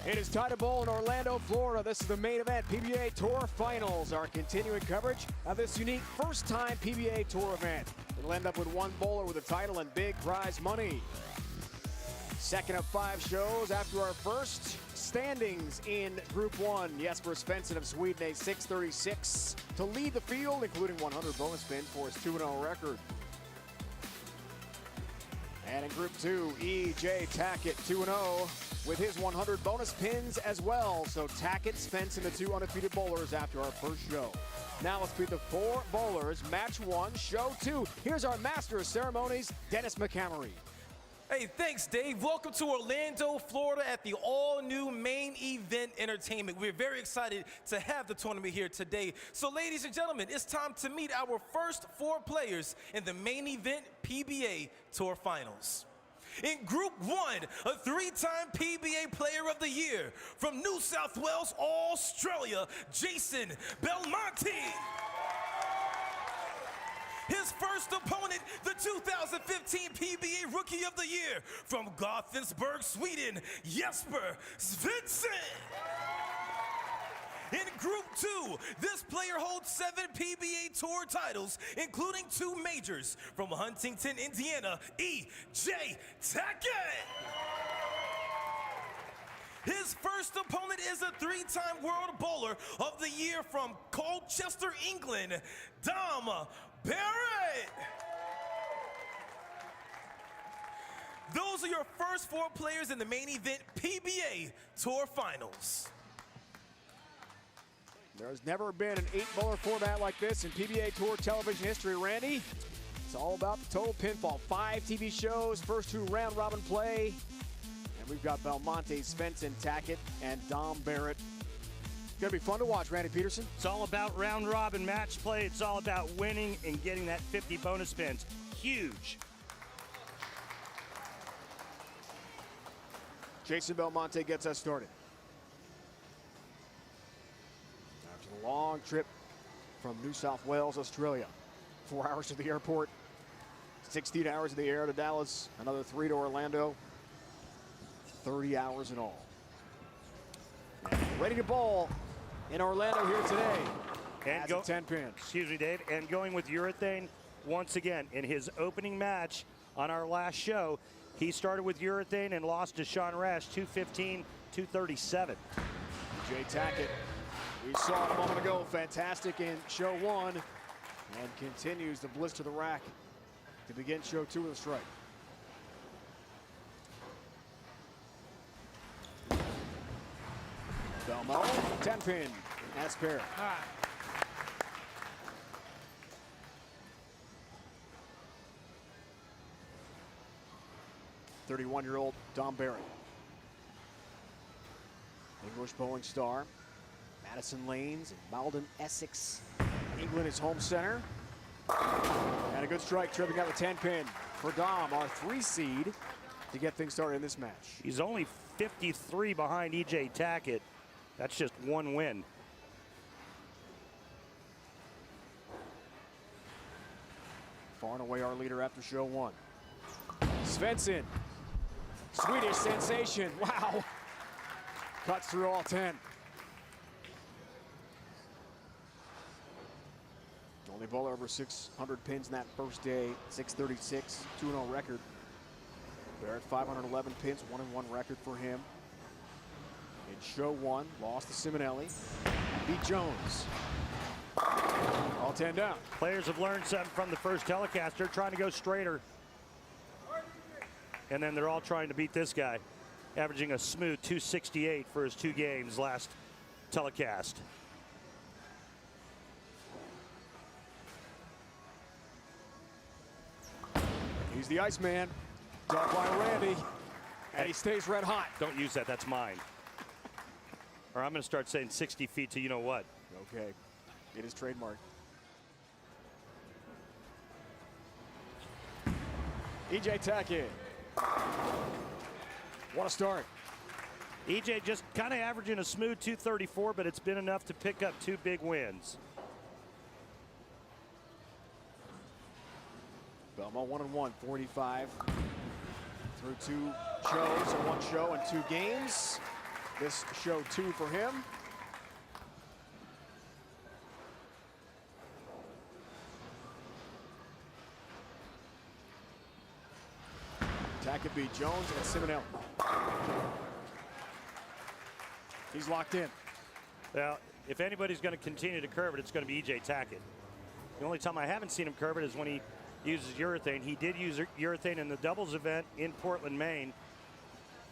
It is tied to ball in Orlando, Florida. This is the main event, PBA Tour Finals. Our continuing coverage of this unique first-time PBA Tour event. It'll end up with one bowler with a title and big prize money. Second of 5 shows after our first standings in Group 1. Jesper Sevensson of Sweden, a 636 to lead the field, including 100 bonus spins for his 2-0 record. And in Group 2, E.J. Tackett, 2-0. with his 100 bonus pins as well. So Tackett, Svensson, the 2 undefeated bowlers after our first show. Now let's meet the 4 bowlers. Match 1, show 2. Here's our master of ceremonies, Dennis McCamery. Hey, thanks, Dave. Welcome to Orlando, Florida at the all-new Main Event Entertainment. We're very excited to have the tournament here today. So, ladies and gentlemen, it's time to meet our first 4 players in the Main Event PBA Tour Finals. In Group 1, a 3-time PBA Player of the Year from New South Wales, Australia, Jason Belmonte. His first opponent, the 2015 PBA Rookie of the Year from Gothenburg, Sweden, Jesper Sevensson. In Group 2, this player holds 7 PBA Tour titles, including 2 majors from Huntington, Indiana, E.J. Tackett. His first opponent is a 3-time World Bowler of the Year from Colchester, England, Barrett. Those are your first 4 players in the Main Event PBA Tour Finals. There's never been an 8-bowler format like this in PBA Tour television history, Randy. It's all about the total pinfall. 5 TV shows, first 2 round-robin play. And we've got Belmonte, Svensson, Tackett, and Barrett. It's going to be fun to watch, Randy Peterson. It's all about round-robin match play. It's all about winning and getting that 50 bonus spins. Huge. Jason Belmonte gets us started. After a long trip from New South Wales, Australia. 4 hours to the airport, 16 hours in the air to Dallas, another 3 to Orlando. 30 hours in all. And ready to bowl in Orlando here today. And go 10 pins. Excuse me, Dave. And going with urethane once again in his opening match on our last show. He started with urethane and lost to Rash 215, 237. E.J. Tackett, we saw it a moment ago, fantastic in show 1 and continues to blister the rack to begin show 2 with a strike. Belmonte, 10 pin, as pair. 31-year-old Barrett. English bowling star. Madison Lanes in Malden, Essex. England is home center. And a good strike, tripping out the 10 pin for Dom, our 3 seed, to get things started in this match. He's only 53 behind E.J. Tackett. That's just 1 win. Far and away our leader after show 1. Svensson, Swedish sensation, wow. Cuts through all 10. Only bowler over 600 pins in that first day, 636, 2-0 record. Barrett 511 pins, 1-1 record for him. In show 1, lost to Cimenelli, beat Jones. All 10 down. Players have learned something from the first telecast. They're trying to go straighter. And then they're all trying to beat this guy, averaging a smooth 268 for his 2 games last telecast. He's the Iceman, dug by Randy, and he stays red hot. Don't use that, that's mine. Or I'm going to start saying 60 feet to you know what. Okay, it is trademarked. E.J. Tackett. What a start. E.J. just kind of averaging a smooth 234, but it's been enough to pick up 2 big wins. Belmont 1-1, 45 through 2 shows, or 1 show and 2 games. this show 2 for him. Tackett beat Jones and Cimenelli. He's locked in. Well, if anybody's going to continue to curve it, it's going to be EJ Tackett. The only time I haven't seen him curve it is when he uses urethane. He did use urethane in the doubles event in Portland, Maine,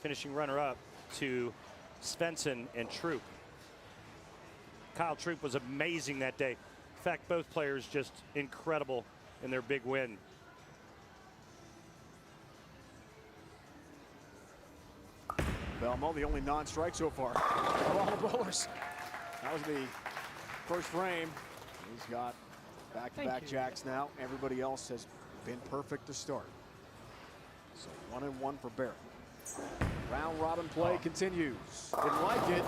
finishing runner-up to Svensson and Troop. Kyle Troop was amazing that day. In fact, both players just incredible in their big win. Belmonte, the only non-strike so far of all the bowlers. That was the first frame. He's got back-to-back jacks now. Everybody else has been perfect to start. So 1-1 for Barrett. Round robin play continues. Didn't like it. It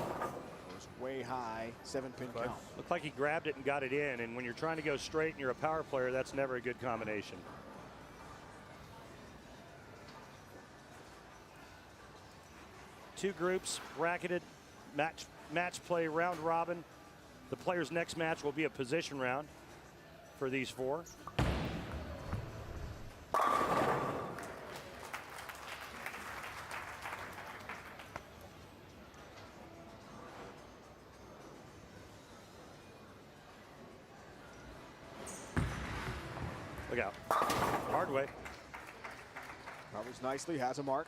was way high, 7-pin count. Looked like he grabbed it and got it in. And when you're trying to go straight and you're a power player, that's never a good combination. Two groups, bracketed, match play, round robin. The player's next match will be a position round for these 4. Look out. Hard way. Covers nicely, has a mark.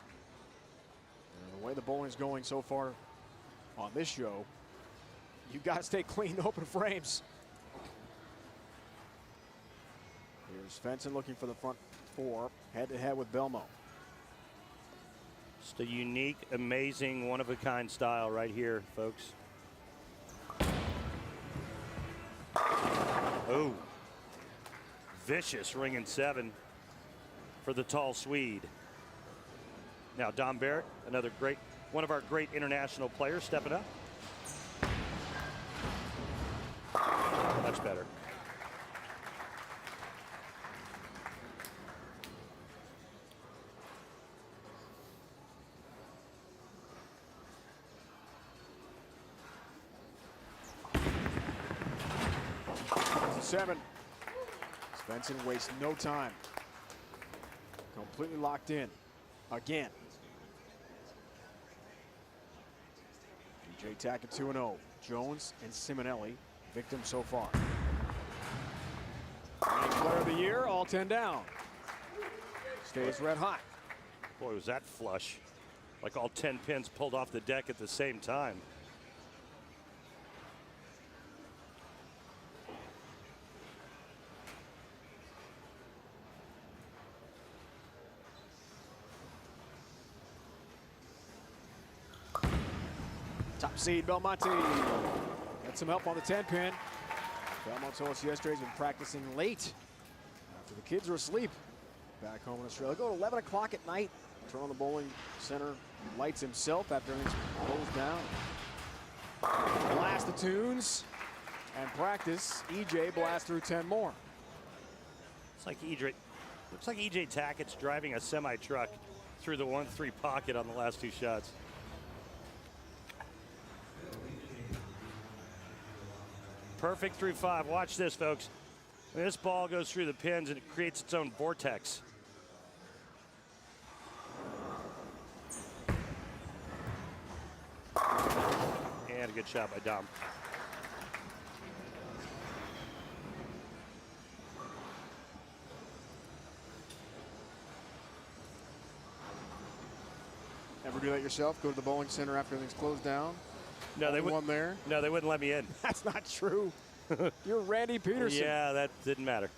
And the way the bowling is going so far on this show, you got to stay clean to open frames. Here's Svensson looking for the front 4, head-to-head with Belmonte. Just a unique, amazing, one-of-a-kind style right here, folks. Oh. Vicious ring and 7 for the tall Swede. Now Dom Barrett, another great, one of our great international players, stepping up. Much better. Seven. Svensson wastes no time. Completely locked in. Again. EJ Tackett 2-0. Jones and Cimenelli, victims so far. Player of the year, all 10 down. Stays red hot. Boy, was that flush. Like all 10 pins pulled off the deck at the same time. Top seed Belmonte. Got some help on the 10-pin. Belmonte told us yesterday he's been practicing late after the kids were asleep back home in Australia. Go to 11 o'clock at night. Turn on the bowling center lights himself after everything's closed down. Blast the tunes and practice. EJ blast through 10 more. It's like looks like EJ Tackett's driving a semi-truck through the 1-3 pocket on the last 2 shots. Perfect through 5. Watch this, folks. This ball goes through the pins and it creates its own vortex. And a good shot by Dom. Ever do that yourself? Go to the bowling center after everything's closed down? No, they wouldn't. There. No, they wouldn't let me in. That's not true. You're Randy Peterson. Yeah, that didn't matter.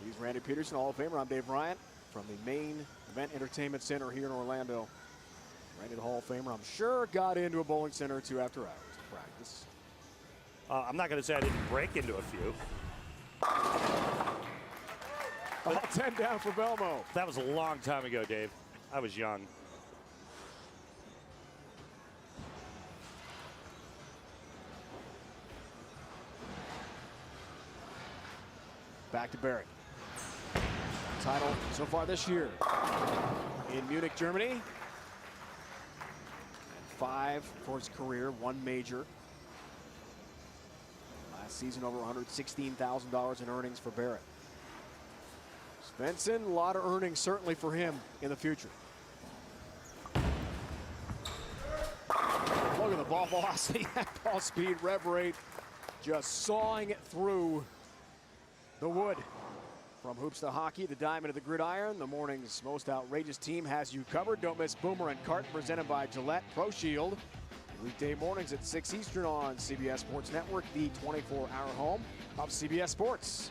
He's Randy Peterson, Hall of Famer. I'm Dave Bryant from the main event entertainment center here in Orlando. Randy, the Hall of Famer, I'm sure got into a bowling center or 2 after hours to practice. I'm not going to say I didn't break into a few. All 10 down for Belmonte. That was a long time ago, Dave. I was young. Back to Barrett. Title so far this year in Munich, Germany. 5 for his career, 1 major. Last season, over $116,000 in earnings for Barrett. Svensson, a lot of earnings certainly for him in the future. Look at the ball velocity, that ball speed, rev rate, just sawing it through the wood. From hoops to hockey, the diamond to the gridiron, the morning's most outrageous team has you covered. Don't miss Boomer and Carton, presented by Gillette Pro Shield. Weekday mornings at 6 Eastern on CBS Sports Network, the 24-hour home of CBS Sports.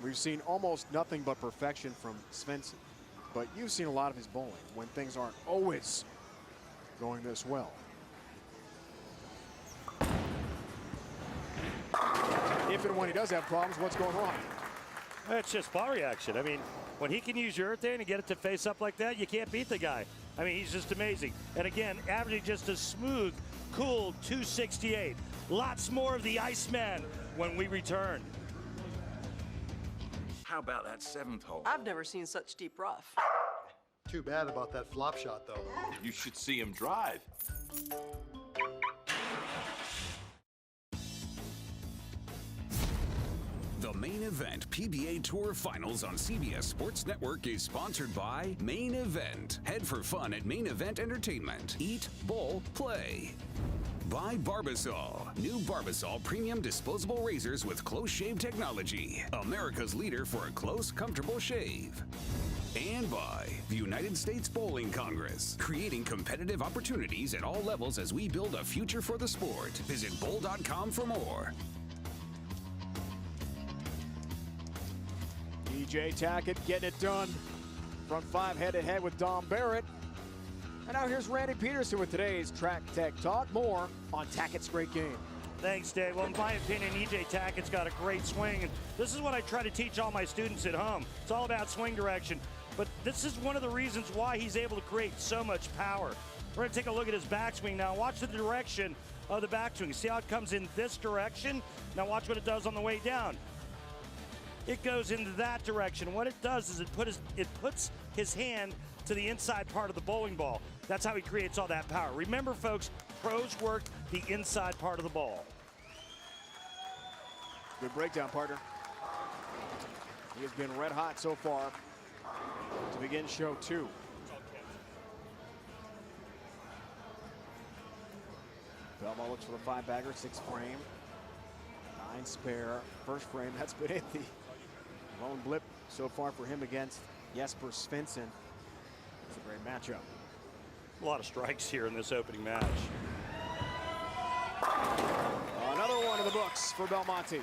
We've seen almost nothing but perfection from Svensson, but you've seen a lot of his bowling when things aren't always going this well. If and when he does have problems, what's going wrong? It's just ball reaction. I mean, when he can use urethane and get it to face up like that, you can't beat the guy. I mean, he's just amazing. And again, averaging just a smooth, cool 268. Lots more of the Iceman when we return. How about that 7th hole? I've never seen such deep rough. Too bad about that flop shot, though. You should see him drive. The main event PBA Tour Finals on CBS Sports Network is sponsored by Main Event. Head for fun at Main Event Entertainment. Eat, bowl, play. By Barbasol. New Barbasol premium disposable razors with close shave technology. America's leader for a close, comfortable shave. And by the United States Bowling Congress, creating competitive opportunities at all levels as we build a future for the sport. Visit bowl.com for more. EJ Tackett getting it done. Front 5 head-to-head with Dom Barrett. And now here's Randy Peterson with today's Track Tech Talk. More on Tackett's great game. Thanks, Dave. Well, in my opinion, EJ Tackett's got a great swing. And this is what I try to teach all my students at home. It's all about swing direction. But this is one of the reasons why he's able to create so much power. We're going to take a look at his backswing now. Watch the direction of the backswing. See how it comes in this direction? Now watch what it does on the way down. It goes into that direction. What it does is it puts his hand to the inside part of the bowling ball. That's how he creates all that power. Remember, folks, pros work the inside part of the ball. Good breakdown, partner. He has been red hot so far to begin show 2. Belmonte looks for the 5-bagger, 6 frame, 9 spare. First frame, that's been it. The lone blip so far for him against Jesper Sevensson. It's a great matchup. A lot of strikes here in this opening match. Another one in the books for Belmonte.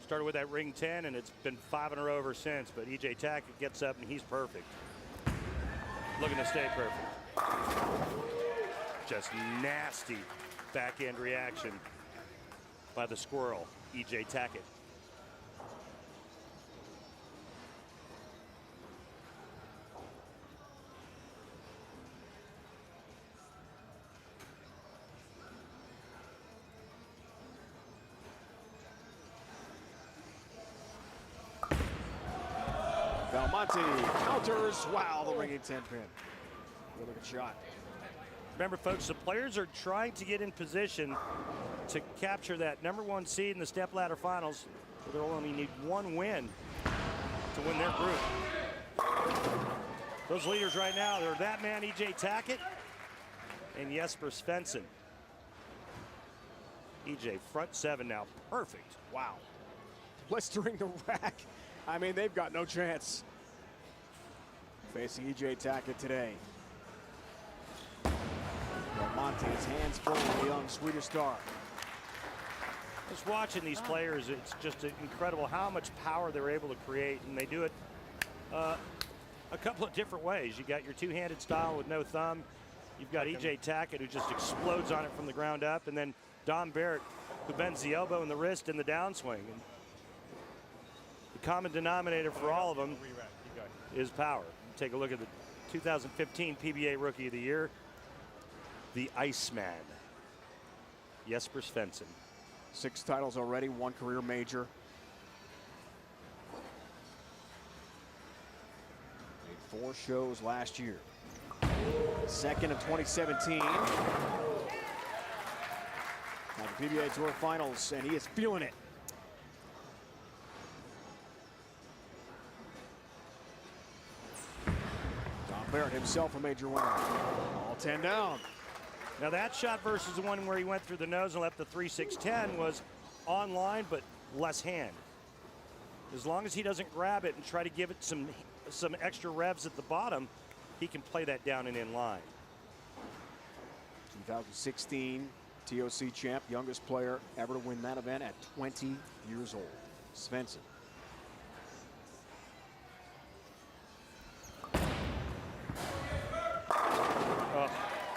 Started with that ring 10, and it's been 5 in a row ever since. But EJ Tackett gets up, and he's perfect. Looking to stay perfect. Just nasty backhand reaction by the squirrel, EJ Tackett. Belmonte counters. Wow, the ringing 10 pin. Really good shot. Remember, folks, the players are trying to get in position to capture that #1 seed in the stepladder finals. They'll only need 1 win to win their group. Those leaders right now, they're that man, EJ Tackett, and Jesper Sevensson. EJ, front 7 now, perfect. Wow. Blistering the rack. I mean, they've got no chance. Facing EJ Tackett today. Belmonte, his hands full of the young Swedish star. Just watching these players, it's just incredible how much power they're able to create, and they do it a couple of different ways. You got your two-handed style with no thumb. You've got EJ Tackett, who just explodes on it from the ground up, and then Dom Barrett, who bends the elbow and the wrist in the downswing. And the common denominator for all of them is power. Take a look at the 2015 PBA Rookie of the Year. the Iceman, Jesper Sevensson. 6 titles already, 1 career major. Made 4 shows last year. Second in 2017. Now the PBA Tour Finals, and he is feeling it. Barrett himself a major winner. All 10 down. Now that shot versus the one where he went through the nose and left the 3-6-10 was online, but less hand. As long as he doesn't grab it and try to give it some extra revs at the bottom, he can play that down and in line. 2016 TOC champ, youngest player ever to win that event at 20 years old. Svensson.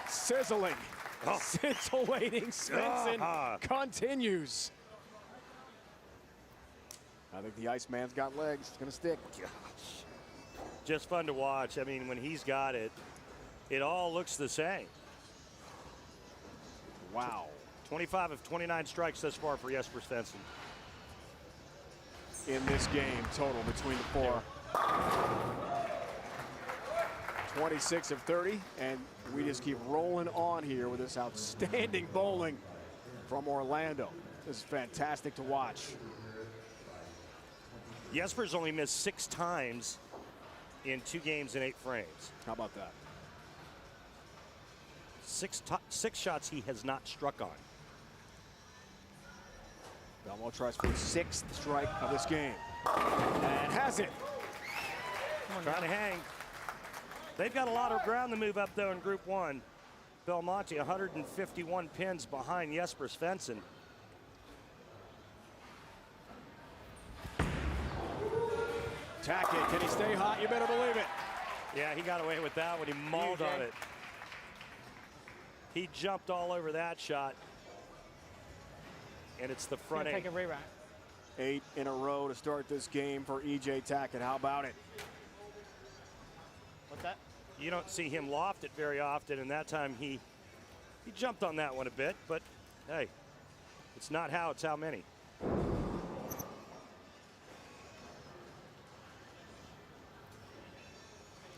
Sizzling, scintillating Svensson continues. I think the Iceman's got legs. It's going to stick. Just fun to watch. I mean, when he's got it, it all looks the same. Wow. 25 of 29 strikes thus far for Jesper Sevensson. In this game total between the 4. 26 of 30, and we just keep rolling on here with this outstanding bowling from Orlando. This is fantastic to watch. Jesper's only missed 6 times in 2 games and 8 frames. How about that? 6 shots he has not struck on. Belmonte tries for his 6th strike of this game, and has it. Trying to hang. They've got a lot of ground to move up, though, in Group 1. Belmonte 151 pins behind Jesper Sevensson. Tackett, can he stay hot? You better believe it. Yeah, he got away with that when he mauled on it. He jumped all over that shot. And it's the front 8. Take a rerun. 8 in a row to start this game for EJ Tackett. How about it? What's that? You don't see him loft it very often, and that time he jumped on that one a bit, but hey, it's not how, it's how many.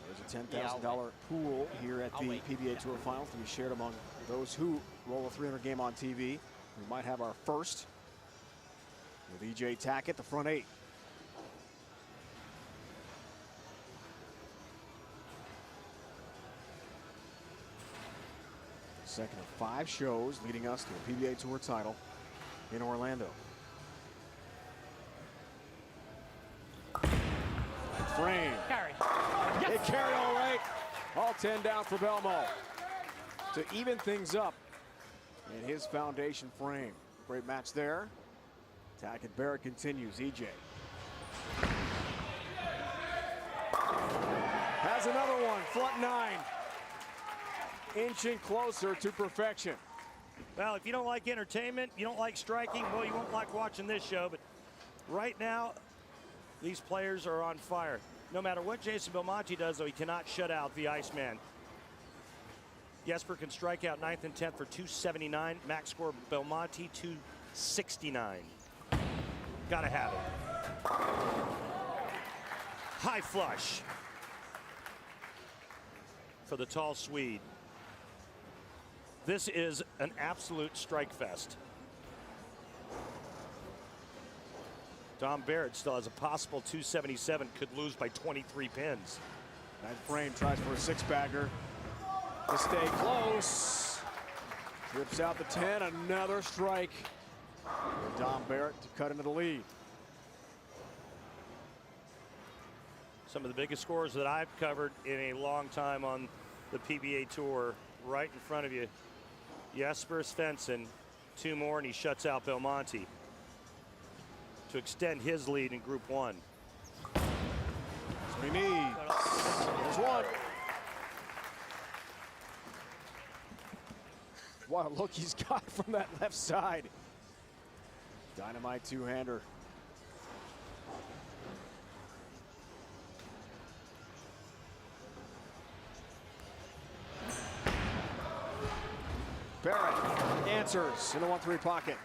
There's a $10,000 pool here at the PBA Tour Finals to be shared among those who roll a 300 game on TV. We might have our first with EJ Tackett, the front 8. Second of 5 shows leading us to a PBA Tour title in Orlando. Frame. Carry. Yes. It carried all right. All 10 down for Belmonte to even things up in his foundation frame. Great match there. Tackett Barrett continues. EJ has another one. Front 9. Inching closer to perfection. Well, if you don't like entertainment, you don't like striking, well, you won't like watching this show. But right now, these players are on fire. No matter what Jason Belmonte does, though, he cannot shut out the Iceman. Jesper can strike out 9th and 10th for 279. Max score Belmonte 269. Gotta have it. High flush for the tall Swede. This is an absolute strike fest. Dom Barrett still has a possible 277, could lose by 23 pins. That frame tries for a 6-bagger to stay close. Rips out the 10, another strike for Dom Barrett to cut into the lead. Some of the biggest scores that I've covered in a long time on the PBA Tour, right in front of you. Jesper Sevensson, 2 more, and he shuts out Belmonte to extend his lead in Group 1. That's what he needs. There's one. What a look he's got from that left side. Dynamite 2-hander. Barrett answers in the 1-3 pocket.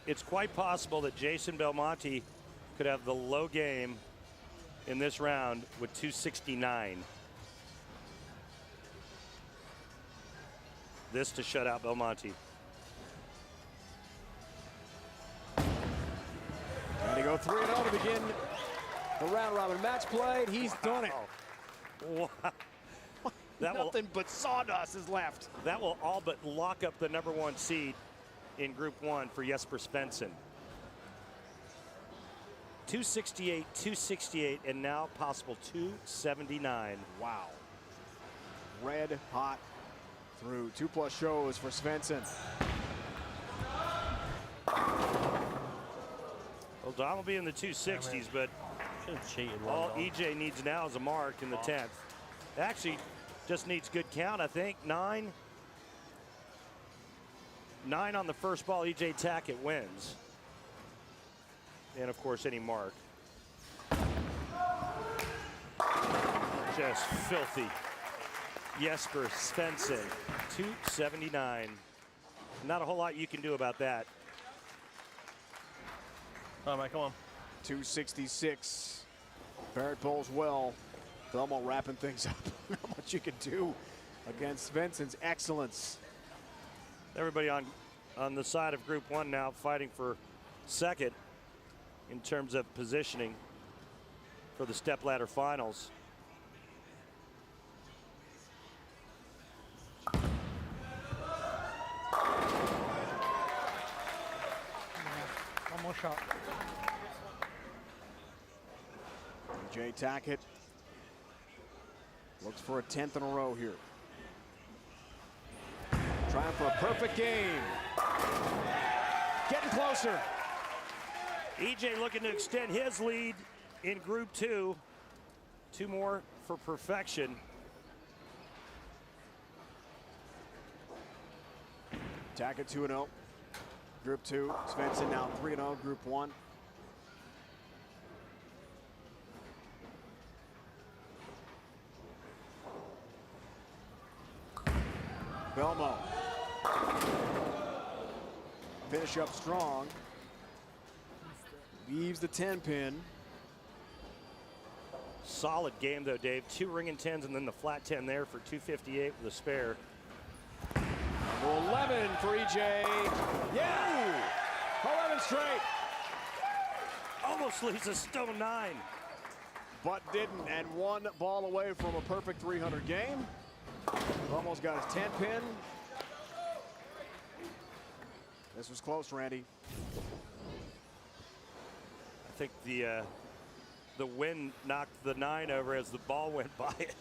It's quite possible that Jason Belmonte could have the low game in this round with 269. This to shut out Belmonte. And to go 3-0 to begin the round-robin match play. He's done it. Wow. Nothing but sawdust is left. That will all but lock up the #1 seed in Group 1 for Jesper Sevensson. 268, 268, and now possible 279. Wow. Red hot through 2+ shows for Svensson. Well, Dom will be in the 260s, but all EJ needs now is a mark in the 10th. Actually, just needs good count, I think. 9 on the first ball, EJ Tackett wins. And of course, any mark. Just filthy. Jesper Sevensson, 279. Not a whole lot you can do about that. All right, Mike, come on. 266. Barrett bowls well. Belmonte wrapping things up. Not much you can do against Svensson's excellence. Everybody on the side of Group 1 now fighting for second in terms of positioning for the stepladder finals. One more shot. EJ Tackett looks for a 10th in a row here. Trying for a perfect game. Getting closer. EJ looking to extend his lead in Group 2. 2 more for perfection. Tackett 2-0. Group 2. Svensson now 3-0. Group 1. Belmonte. Finish up strong. Leaves the 10-pin. Solid game though, Dave. 2 ring and 10s and then the flat 10 there for 258 with a spare. Number 11 for EJ. Yeah! 11 straight. Almost leaves a stone 9. But didn't, and 1 ball away from a perfect 300 game. Almost got his 10-pin. This was close, Randy. I think the wind knocked the 9 over as the ball went by it.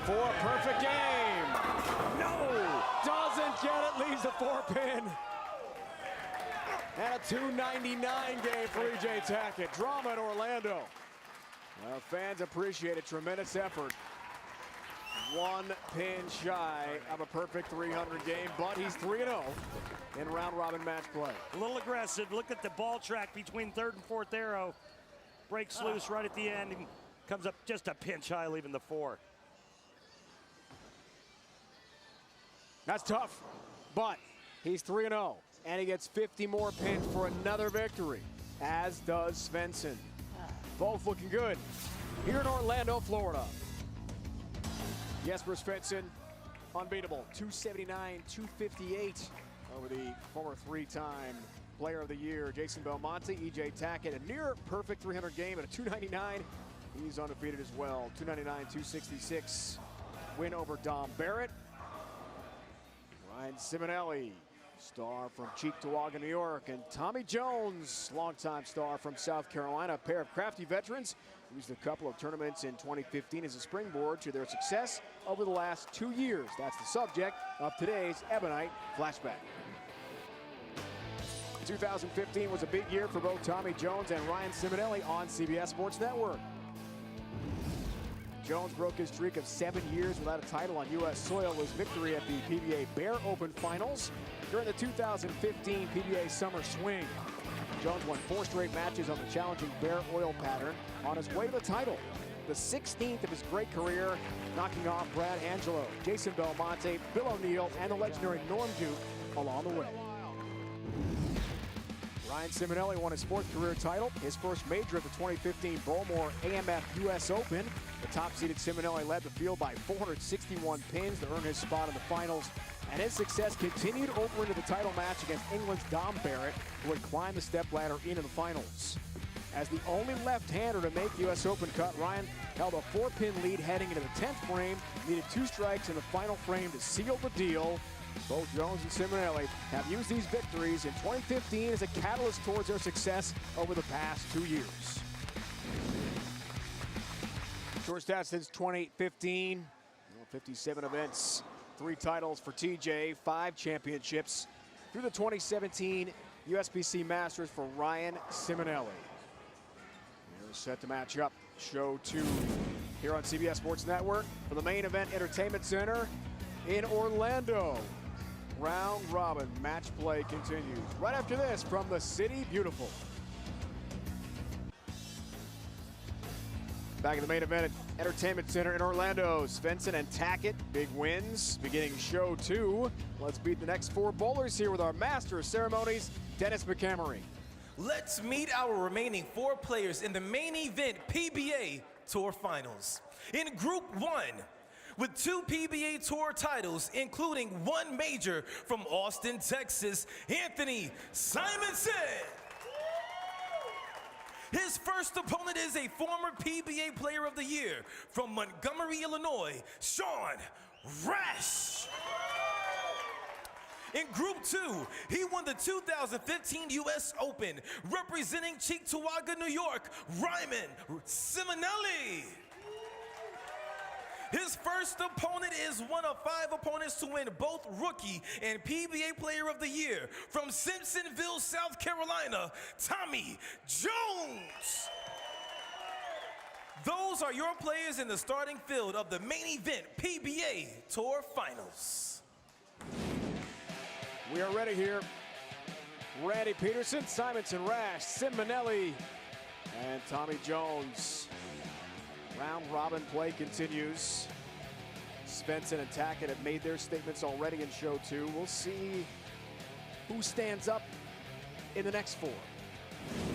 For a perfect game. No! Doesn't get it, leaves the 4-pin. And a 299 game for EJ Tackett. Drama in Orlando. Well, fans appreciate a tremendous effort. 1 pin shy of a perfect 300 game, but he's 3-0 in round-robin match play. A little aggressive. Look at the ball track between 3rd and 4th arrow. Breaks loose right at the end and comes up just a pinch high, leaving the 4. That's tough, but he's 3-0, and he gets 50 more pins for another victory, as does Svensson. Both looking good here in Orlando, Florida. Jesper Sevensson, unbeatable, 279, 258 over the former 3-time player of the year, Jason Belmonte. EJ Tackett, a near perfect 300 game at a 299. He's undefeated as well, 299, 266 win over Dom Barrett. Ryan Cimenelli, star from Cheektowaga, New York, and Tommy Jones, longtime star from South Carolina, a pair of crafty veterans. Used a couple of tournaments in 2015 as a springboard to their success over the last 2 years. That's the subject of today's Ebonite Flashback. 2015 was a big year for both Tommy Jones and Ryan Cimenelli on CBS Sports Network. Jones broke his streak of 7 years without a title on U.S. soil with his victory at the PBA Barrett Open Finals during the 2015 PBA Summer Swing. Jones won 4 straight matches on the challenging Barrett oil pattern on his way to the title. The 16th of his great career, knocking off Brad Angelo, Jason Belmonte, Bill O'Neill, and the legendary Norm Duke along the way. Ryan Cimenelli won his 4th career title, his first major at the 2015 Bowmore AMF US Open. The top-seeded Cimenelli led the field by 461 pins to earn his spot in the finals, and his success continued over into the title match against England's Dom Barrett, who had climbed the stepladder into the finals. As the only left-hander to make the US Open cut, Ryan held a 4-pin lead heading into the 10th frame, needed 2 strikes in the final frame to seal the deal. Both Jones and Cimenelli have used these victories in 2015 as a catalyst towards their success over the past 2 years. Short stats since 2015, 57 events, 3 titles for TJ, 5 championships through the 2017 USBC Masters for Ryan Cimenelli. They're set to match up. Show 2 here on CBS Sports Network for the Main Event Entertainment Center in Orlando. Round robin match play continues right after this from the City Beautiful. Back at the Main Event Entertainment Center in Orlando, Sevensson and Tackett, big wins beginning show 2. Let's beat the next 4 bowlers here with our master of ceremonies, Dennis McCamery. Let's meet our remaining 4 players in the main event PBA Tour Finals. In Group 1, with 2 PBA Tour titles, including 1 major from Austin, Texas, Anthony Simonsen. His first opponent is a former PBA Player of the Year from Montgomery, Illinois, Sean Rash. In Group 2, he won the 2015 U.S. Open, representing Cheektowaga, New York, Ryman Cimenelli. His first opponent is one of 5 opponents to win both Rookie and PBA Player of the Year from Simpsonville, South Carolina, Tommy Jones. Those are your players in the starting field of the main event PBA Tour Finals. We are ready here. Randy Peterson, Simonsen, Rash, Cimenelli, and Tommy Jones. Round robin play continues. Sevensson and Tackett have made their statements already in show 2. We'll see who stands up in the next 4.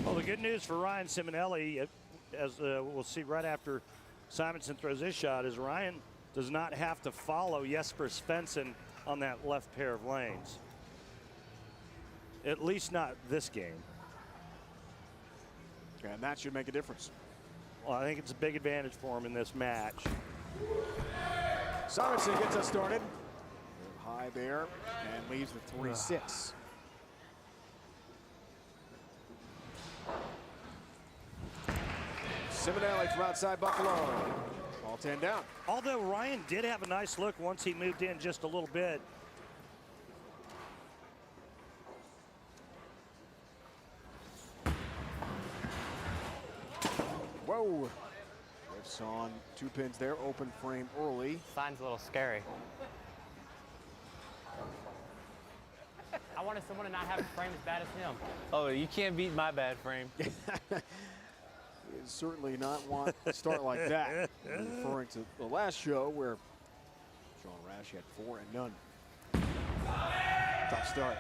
Well, the good news for Ryan Cimenelli, as we'll see right after Simonsen throws his shot, is Ryan does not have to follow Jesper Sevensson on that left pair of lanes. At least not this game. And that should make a difference. Well, I think it's a big advantage for him in this match. Simonsen gets us started. High there and leaves the 3-6. Cimenelli from outside Buffalo. All 10 down. Although Ryan did have a nice look once he moved in just a little bit. Whoa. Riffs on 2 pins there, open frame early. Sign's a little scary. I wanted someone to not have a frame as bad as him. Oh, you can't beat my bad frame. You certainly not want to start like that. Referring to the last show where Sean Rash had 4 and none. Tough start.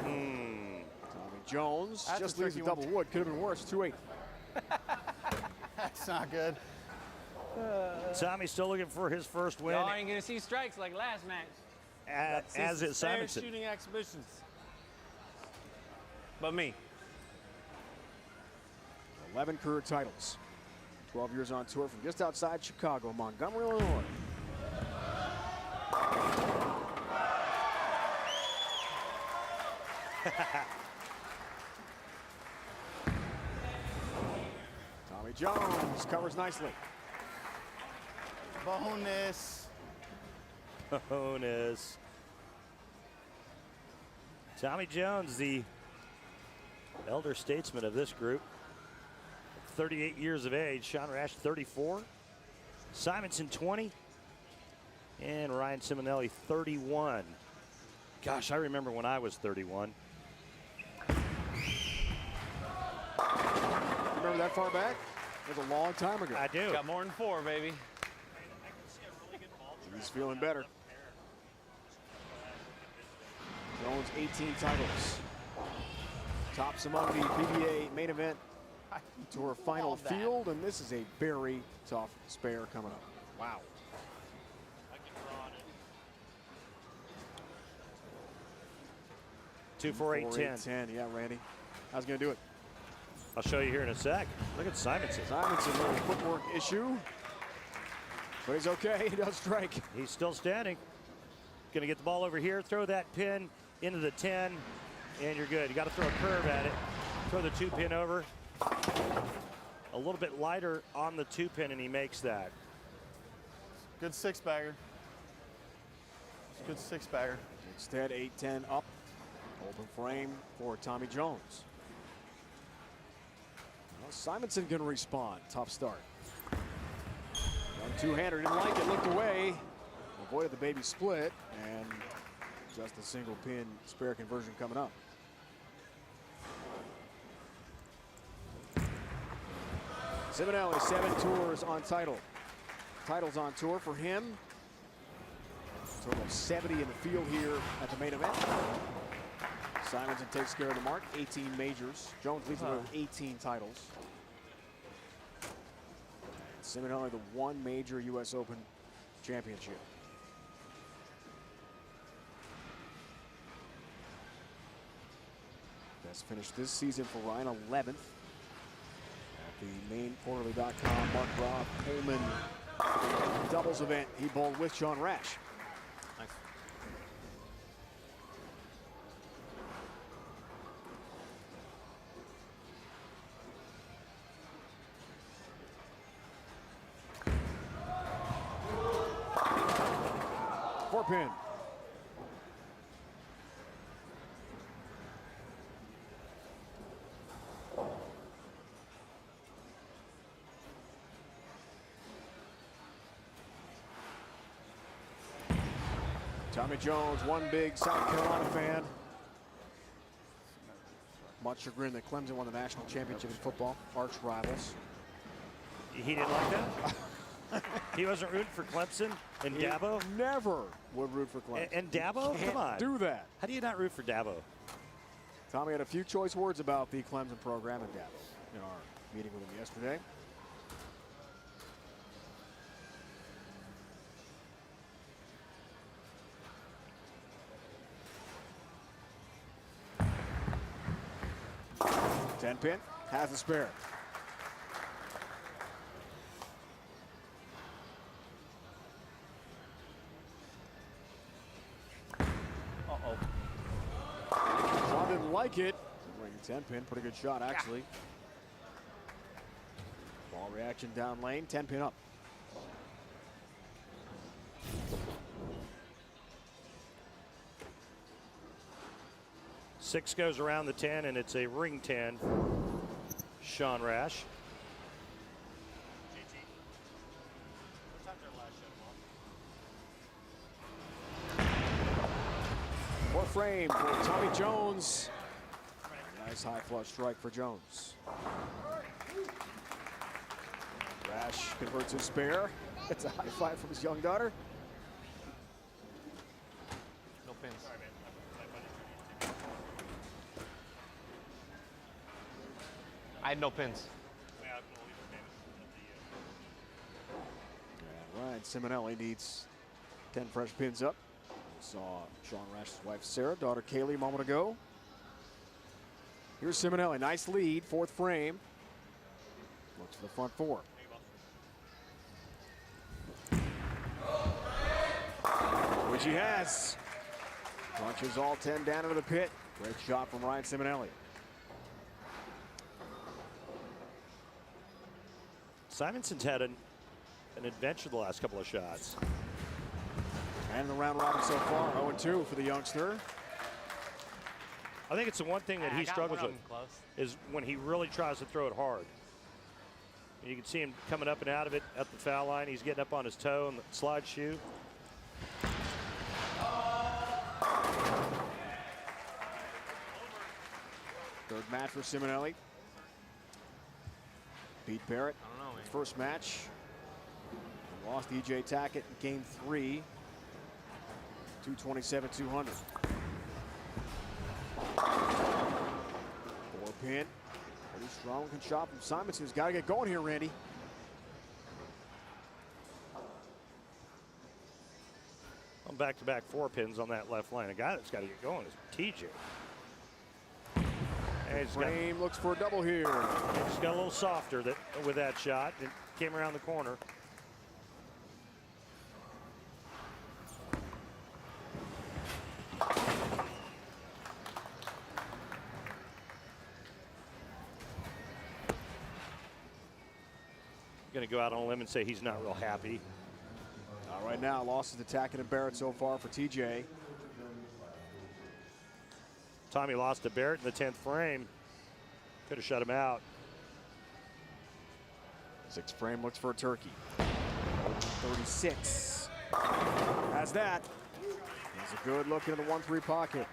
Tommy Jones That's just a leaves a tricky one. double wood. Could have been worse. 2-8. That's not good. Tommy's still looking for his first win. Y'all ain't gonna see strikes like last match. As is Simonsen. Shooting exhibitions. But me. 11 career titles. 12 years on tour from just outside Chicago, Montgomery, Illinois. Tommy Jones covers nicely. Bonus. Bonus. Tommy Jones, the elder statesman of this group, 38 years of age. Sean Rash, 34. Simonsen 20. And Ryan Cimenelli 31. Gosh, I remember when I was 31. Remember that far back? It was a long time ago. I do. Got more than 4, baby. He's feeling better. Jones 18 titles. Tops among the PBA main event tour final field, and this is a very tough spare coming up. Wow. 2, 4, 8, 10. 10. Yeah, Randy. How's he gonna do it? I'll show you here in a sec. Look at Simonsen. Simonsen, a little footwork issue, but he's okay. He does strike. He's still standing. Gonna get the ball over here, throw that pin into the 10, and you're good. You got to throw a curve at it. Throw the 2 pin over. A little bit lighter on the 2 pin, and he makes that. Good 6-bagger. Good 6-bagger. Instead, 8-10 up. Open frame for Tommy Jones. Well, Simonsen going to respond. Tough start. Young two-hander didn't like it, looked away. Avoided the baby split, and just a single pin spare conversion coming up. Cimenelli, 7 tours on title. Titles on tour for him. Total of 70 in the field here at the main event. Simonsen takes care of the mark, 18 majors. Jones leads the way with 18 titles. Cimenelli, the 1 major U.S. Open championship. Best finish this season for Ryan, 11th. At the mainquarterly.com Mark Robb Coleman doubles event. He bowled with Sean Rash. Nice. Four pin. Tommy Jones, one big South Carolina fan. Much chagrin that Clemson won the national championship in football. Arch rivals. He didn't like that? He wasn't rooting for Clemson and Dabo? Never would root for Clemson. And Dabo? Come on. Do that. How do you not root for Dabo? Tommy had a few choice words about the Clemson program and Dabo in our meeting with him yesterday. Ten pin, has the spare. Uh-oh. Sean didn't like it. Ring 10 pin, pretty good shot actually. Ball reaction down lane, 10 pin up. Six goes around the 10, and it's a ring 10. Sean Rash. Four frame for Tommy Jones. Nice high flush strike for Jones. Rash converts his spare. It's a high five from his young daughter. No pins. I had no pins. And Ryan Cimenelli needs 10 fresh pins up. We saw Sean Rash's wife Sarah, daughter Kaylee a moment ago. Here's Cimenelli, nice lead, fourth frame. Looks for the front four. Which he has. Punches all 10 down into the pit. Great shot from Ryan Cimenelli. Simonsen's had an adventure the last couple of shots. And the round robin so far, 0-2 for the youngster. I think it's the one thing that he struggles with is when he really tries to throw it hard. You can see him coming up and out of it at the foul line. He's getting up on his toe on the slide shoe. Third match for Cimenelli. Beat Barrett. I don't know, man. First match. Lost EJ Tackett in game 3. 227-200. 4-pin. Pretty strong shot from Simonsen. He's got to get going here, Randy. On back-to-back 4-pins on that left lane. A guy that's got to get going is TJ. And Frame looks for a double here. He's got a little softer with that shot. It came around the corner. Going to go out on a limb and say he's not real happy. Right now, losses to Tackett and Barrett so far for TJ. Tommy lost to Barrett in the 10th frame. Could have shut him out. 6th frame looks for a turkey. 36. Has that. He's a good look into the 1-3 pocket.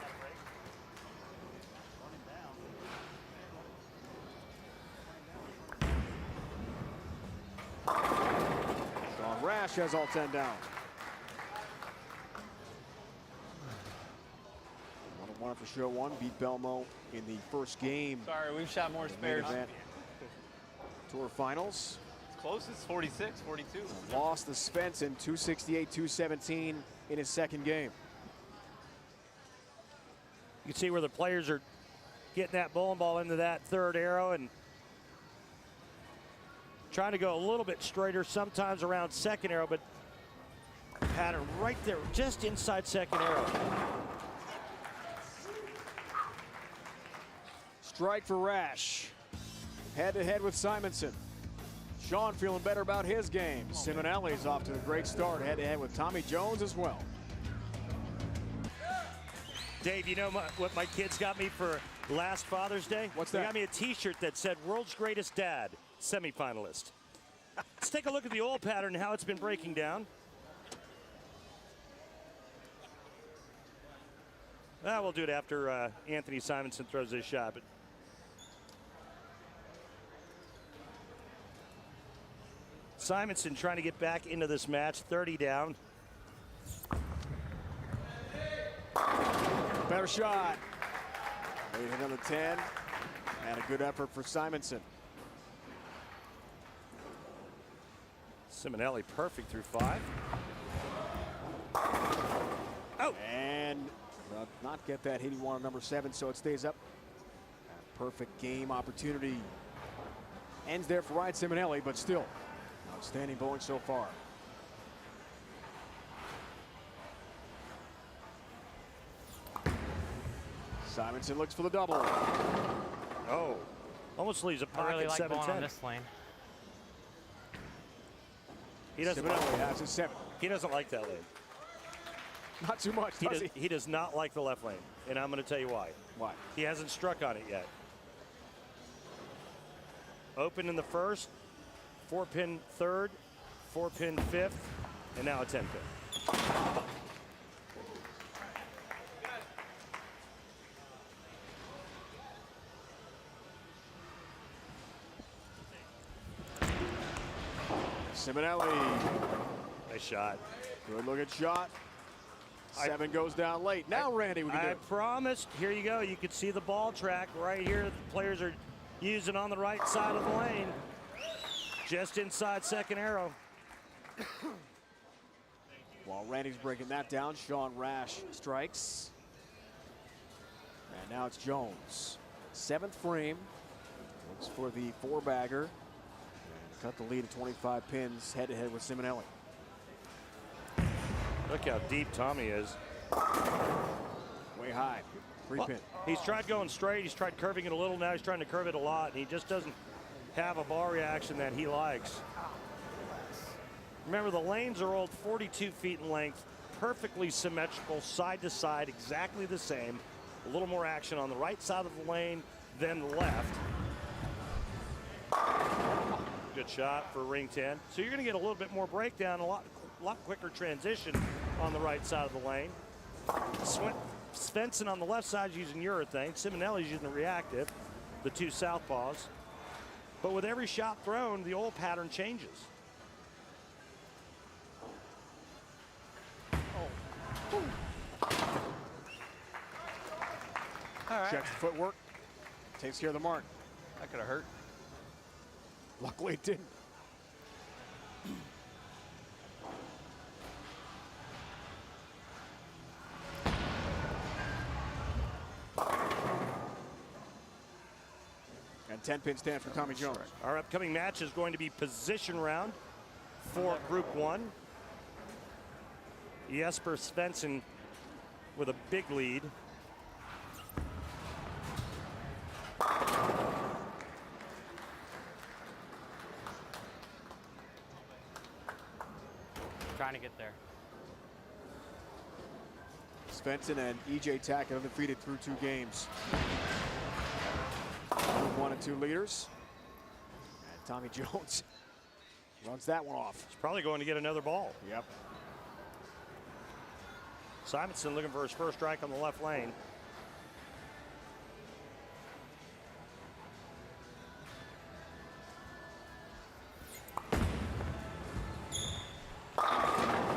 Rash has all 10 down. 1-1 for show 1. Beat Belmonte in the first game. Sorry, we've shot more spares. Tour finals. It's close. It's 46, 42. Lost to Svensson 268-217 in his second game. You can see where the players are getting that bowling ball into that third arrow and trying to go a little bit straighter, sometimes around second arrow, but pattern right there, just inside second arrow. Strike for Rash. Head-to-head with Simonsen. Sean feeling better about his game. Cimenelli's off to a great start, head-to-head with Tommy Jones as well. Dave, you know what my kids got me for last Father's Day? What's that? They that? got me a T-shirt that said "World's Greatest Dad." Semifinalist. Let's take a look at the oil pattern and how it's been breaking down. We'll do it after Anthony Simonsen throws his shot. But Simonsen trying to get back into this match, 30 down. Better shot. They hit another 10. And a good effort for Simonsen. Cimenelli perfect through 5. Oh! And not get that hit he wanted, number 7, so it stays up. Perfect game opportunity. Ends there for Ryan Cimenelli, but still outstanding bowling so far. Simonsen looks for the double. Oh, almost leaves a I pocket. really like 7-10. bowling on this lane. He doesn't. Cimenelli has his 7. He doesn't like that lane. Not too much, does he? He does not like the left lane, and I'm going to tell you why. Why? He hasn't struck on it yet. Open in the first, 4-pin third, 4-pin fifth, and now a 10-pin. Cimenelli. Nice shot. Good looking shot. 7 goes down late. Now, Randy, we can do I it. promised. Here you go. You can see the ball track right here. The players are using on the right side of the lane. Just inside second arrow. While Randy's breaking that down, Sean Rash strikes. And now it's Jones. 7th frame. Looks for the 4-bagger. And cut the lead to 25 pins head-to-head with Cimenelli. Look how deep Tommy is. Way high. 3-pin. He's tried going straight. He's tried curving it a little. Now he's trying to curve it a lot. And he just doesn't have a ball reaction that he likes. Remember, the lanes are rolled 42 feet in length, perfectly symmetrical, side to side, exactly the same. A little more action on the right side of the lane than the left. Good shot for ring 10. So you're going to get a little bit more breakdown, a lot quicker transition on the right side of the lane. Svensson on the left side is using urethane. Cimenelli's using the reactive, the two southpaws. But with every shot thrown, the oil pattern changes. All right. Checks the footwork. Takes care of the mark. That could have hurt. Luckily it didn't. And 10-pin stand for Tommy Jones. Our upcoming match is going to be position round for Group 1. Jesper Sevensson with a big lead. Trying to get there. Svensson and EJ Tackett undefeated through 2 games. 1 and 2 leaders. And Tommy Jones runs that one off. He's probably going to get another ball. Yep. Simonsen looking for his first strike on the left lane.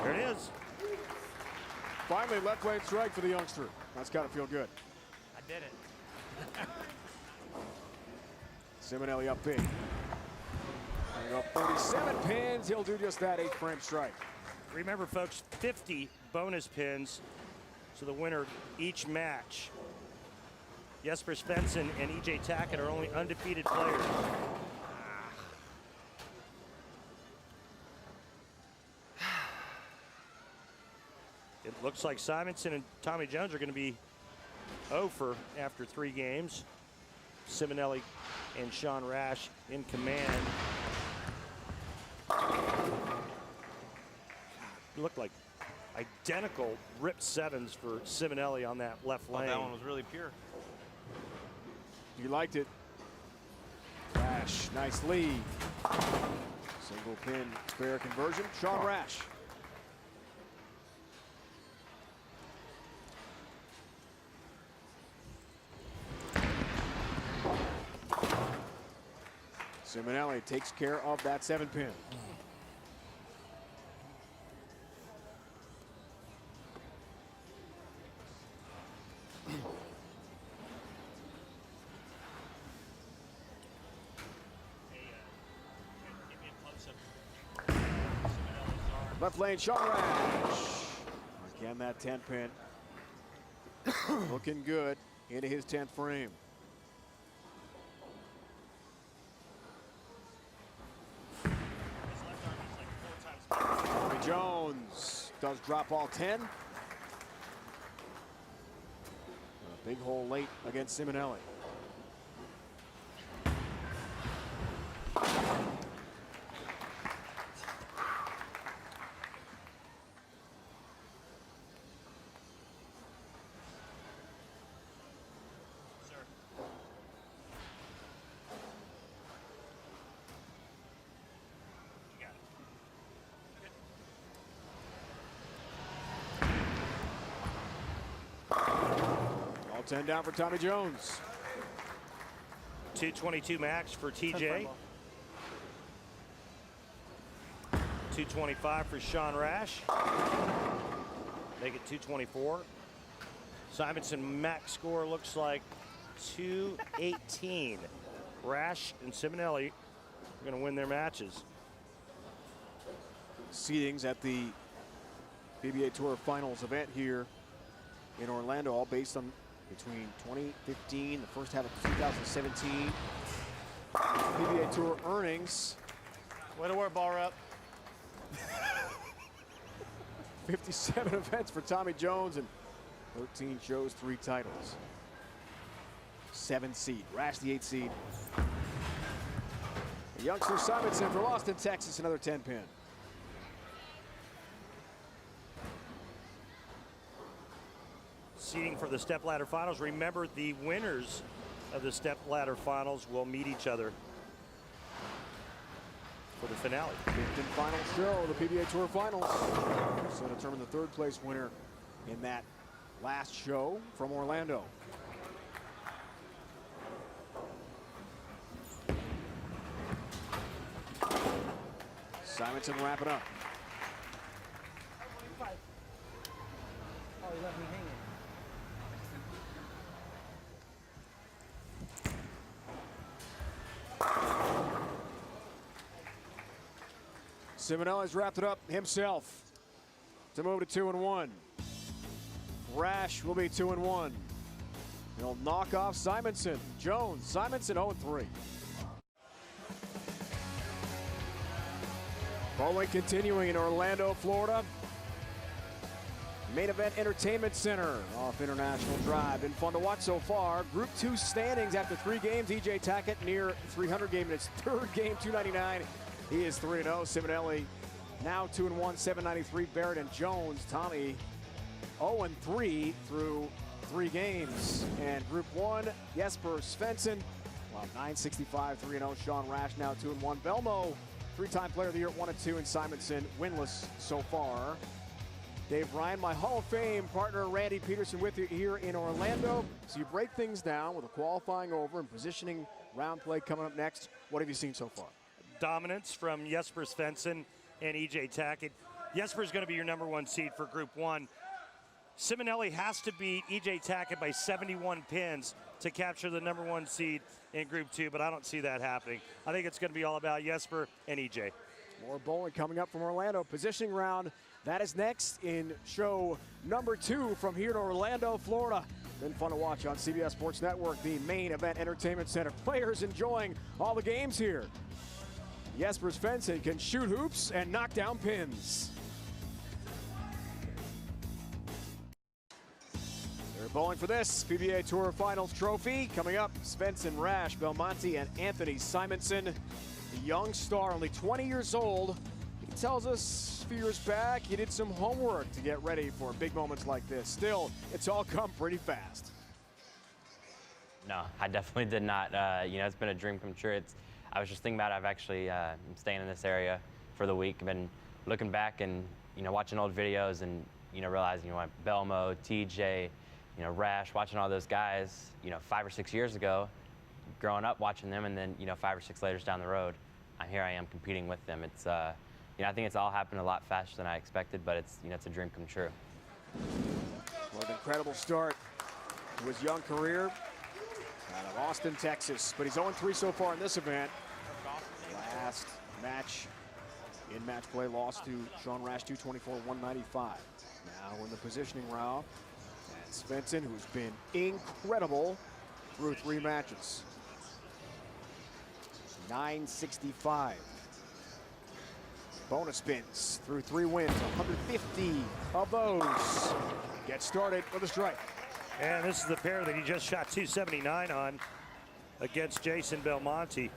There it is. Finally, left lane strike for the youngster. That's got to feel good. I did it. Cimenelli up big. Coming up 47 pins. He'll do just that 8-frame strike. Remember, folks, 50 bonus pins to the winner each match. Jesper Sevensson and EJ Tackett are only undefeated players. It looks like Simonsen and Tommy Jones are going to be over after 3 games. Cimenelli and Sean Rash in command. Looked like identical rip 7s for Cimenelli on that left lane. That one was really pure. You liked it. Rash, nice lead. Single pin spare conversion. Sean Rash. Cimenelli takes care of that 7-pin. Left lane, Sean Rash. Again, that 10-pin. Looking good into his 10th frame. Tommy Jones does drop all 10. A big hole late against Cimenelli. All 10 down for Tommy Jones. 222 max for TJ. 225 for Sean Rash. Make it 224. Simonsen max score looks like 218. Rash and Cimenelli are going to win their matches. Seedings at the PBA Tour Finals event here in Orlando, all based on between 2015, the first half of 2017. PBA Tour earnings. Way to work, Barrett. 57 events for Tommy Jones and 13 shows, 3 titles. 7 seed. Rash the 8 seed. The youngster Simonsen for Austin, Texas, another 10-pin. Seeding for the stepladder finals. Remember, the winners of the stepladder finals will meet each other for the finale. Fifth and final show, the PBA Tour Finals. So determine the third place winner in that last show from Orlando. Simonsen wrapping up. Oh, he left me hanging. Cimenelli's wrapped it up himself to move to 2-1. Rash will be 2-1. He'll knock off Simonsen. Jones, Simonsen 0-3. Bowling continuing in Orlando, Florida. Main Event Entertainment Center off International Drive. Been fun to watch so far. Group 2 standings after 3 games. EJ Tackett near 300 game in his third game, 299. He is 3-0. Cimenelli now 2-1, 793. Barrett and Jones. Tommy 0-3 through 3 games. And Group 1, Jesper Sevensson, 965, 3-0. Sean Rash now 2-1. Belmonte, 3-time Player of the Year, 1-2, and Simonsen winless so far. Dave Ryan, my Hall of Fame partner Randy Peterson with you here in Orlando. So you break things down with a qualifying over and positioning round play coming up next. What have you seen so far? Dominance from Jesper Sevensson and EJ Tackett. Jesper's going to be your #1 seed for Group 1. Cimenelli has to beat EJ Tackett by 71 pins to capture the #1 seed in Group 2, but I don't see that happening. I think it's going to be all about Jesper and EJ. More bowling coming up from Orlando. Positioning round, that is next in show #2 from here to Orlando, Florida. Been fun to watch on CBS Sports Network, the Main Event Entertainment Center. Players enjoying all the games here. Jesper Sevensson can shoot hoops and knock down pins. They're bowling for this PBA Tour Finals trophy. Coming up, Svensson, Rash, Belmonte, and Anthony Simonsen. The young star, only 20 years old. He tells us a few years back he did some homework to get ready for big moments like this. Still, it's all come pretty fast. No, I definitely did not. You know, it's been a dream come true. I was just thinking about it. I've actually I'm staying in this area for the week. I've been looking back and, you know, watching old videos and, you know, realizing, you know, Belmo, TJ, you know, Rash, watching all those guys, you know, 5 or 6 years ago, growing up watching them, and then, you know, 5 or 6 years down the road, here I am competing with them. It's, you know, I think it's all happened a lot faster than I expected, but it's, you know, it's a dream come true. What an incredible start to his young career out of Austin, Texas. But he's 0-3 so far in this event. Last match in match play lost to Sean Rash, 224-195. Now in the positioning round, and Svensson, who's been incredible through 3 matches. 965. Bonus spins through 3 wins, 150 of those. Get started with a strike. And this is the pair that he just shot 279 on against Jason Belmonte.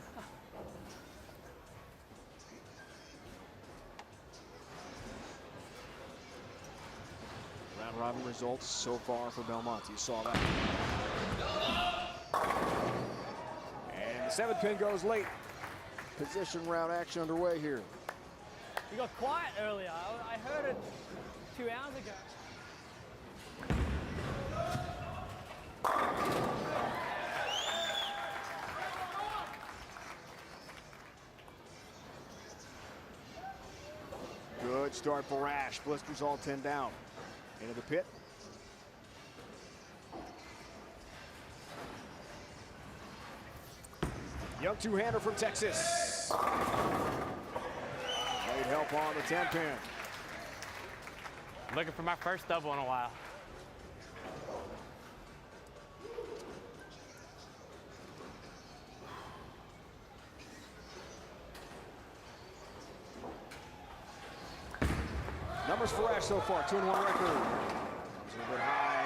Round robin results so far for Belmonte. You saw that. And the 7th pin goes late. Position round action underway here. You got quiet earlier. I heard it 2 hours ago. Good start for Rash. Blisters all 10 down. Into the pit. Young 2-hander from Texas. Great help on the 10 pin. Looking for my first double in a while. Numbers for Rash so far, 2-1 record. Comes a little bit high,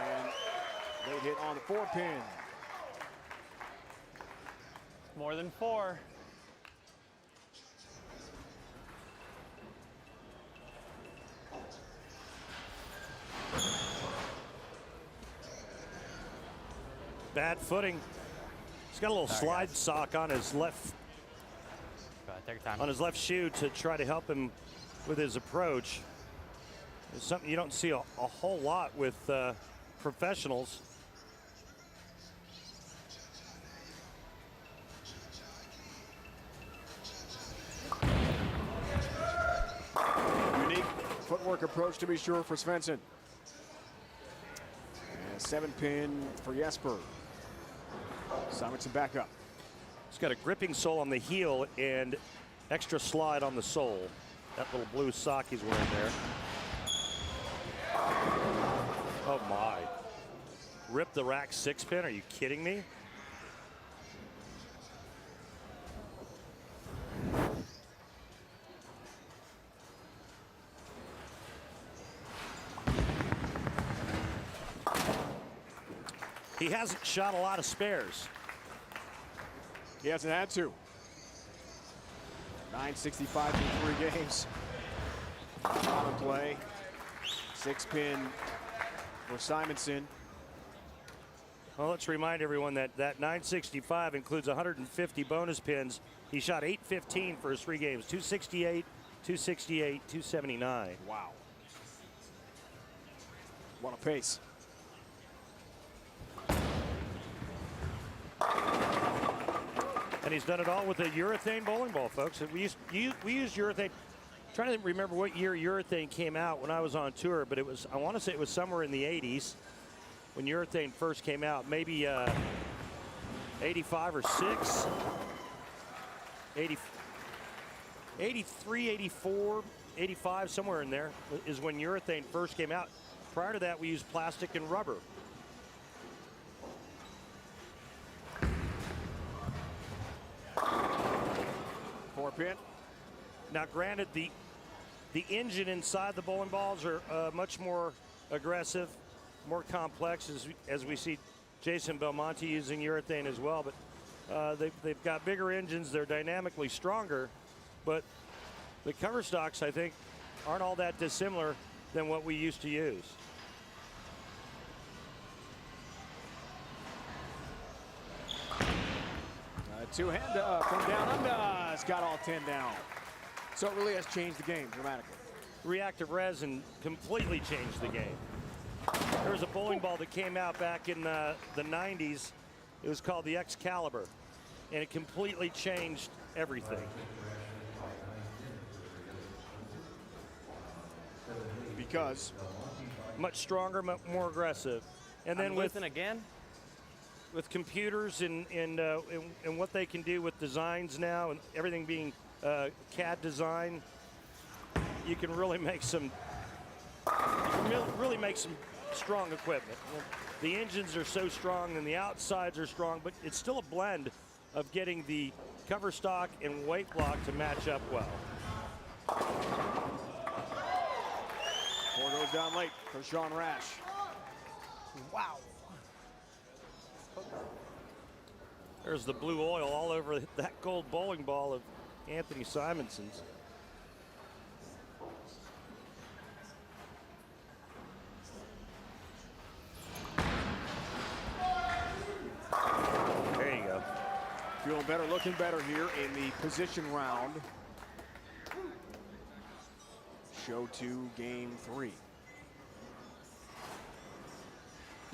and they hit on the 4 pin. More than 4. Bad footing. He's got a little slide sock on his left. But take your time. on his left shoe to try to help him with his approach. It's something you don't see a whole lot with professionals. Unique footwork approach to be sure for Sevensson. And 7-pin for Jesper. Simonsen back up. He's got a gripping sole on the heel and extra slide on the sole. That little blue sock he's wearing there. Oh my. Rip the rack 6-pin, are you kidding me? He hasn't shot a lot of spares. He hasn't had to. 965 in 3 games. Common play. 6-pin for Simonsen. Well, let's remind everyone that that 965 includes 150 bonus pins. He shot 815 for his 3 games. 268, 268, 279. Wow. What a pace. And he's done it all with a urethane bowling ball, folks. We used urethane. I'm trying to remember what year urethane came out when I was on tour, but it was, I want to say it was somewhere in the 80s when urethane first came out. Maybe 85 or 6. 83, 84, 85, somewhere in there is when urethane first came out. Prior to that, we used plastic and rubber. Pin. Now, granted, the engine inside the bowling balls are much more aggressive, more complex, as we see Jason Belmonte using urethane as well. But they've got bigger engines. They're dynamically stronger. But the cover stocks, I think, aren't all that dissimilar than what we used to use. Two-hand from down under. It's got all 10 down. So it really has changed the game dramatically. Reactive resin completely changed the game. There was a bowling ball that came out back in the 90s. It was called the Excalibur, and it completely changed everything. Because? Much stronger, more aggressive. And then with computers and what they can do with designs now and everything being CAD design, you can really make some strong equipment. The engines are so strong and the outsides are strong, but it's still a blend of getting the cover stock and weight block to match up well. 4 goes down late for Sean Rash. Wow. There's the blue oil all over that gold bowling ball of Anthony Simonson's. There you go. Feeling better, looking better here in the position round. Show 2, game 3.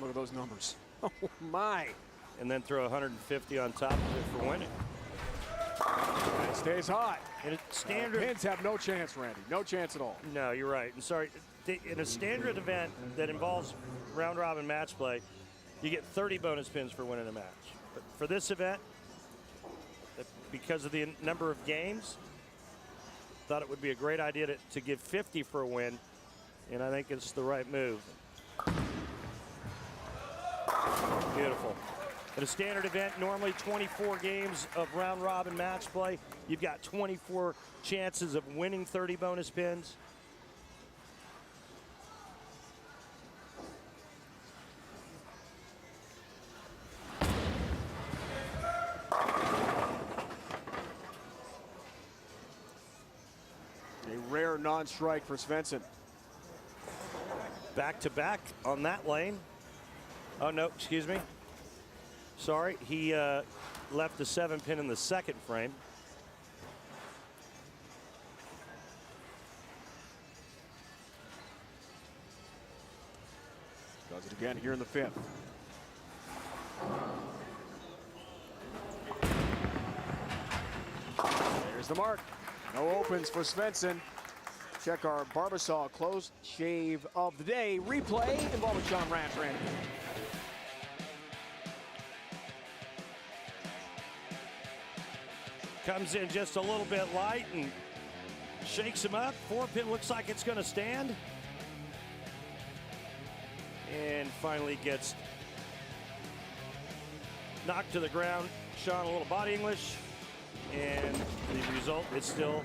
Look at those numbers. Oh my. And then throw 150 on top of it for winning. And it stays hot. And it's standard. Pins have no chance, Randy. No chance at all. No, you're right. And sorry, in a standard event that involves round robin match play, you get 30 bonus pins for winning a match. But for this event, because of the number of games, thought it would be a great idea to give 50 for a win, and I think it's the right move. Beautiful. In a standard event, normally 24 games of round robin match play. You've got 24 chances of winning 30 bonus pins. A rare non-strike for Sevensson. Back to back on that lane. Oh, no, excuse me. Sorry, he left the 7-pin in the second frame. again here in the 5th. There's the mark. No opens for Sevensson. Check our Barbasol close shave of the day replay involving Sean Rash. Randy. Comes in just a little bit light and shakes him up. 4-pin looks like it's going to stand. And finally gets knocked to the ground. Sean, a little body English. And the result is still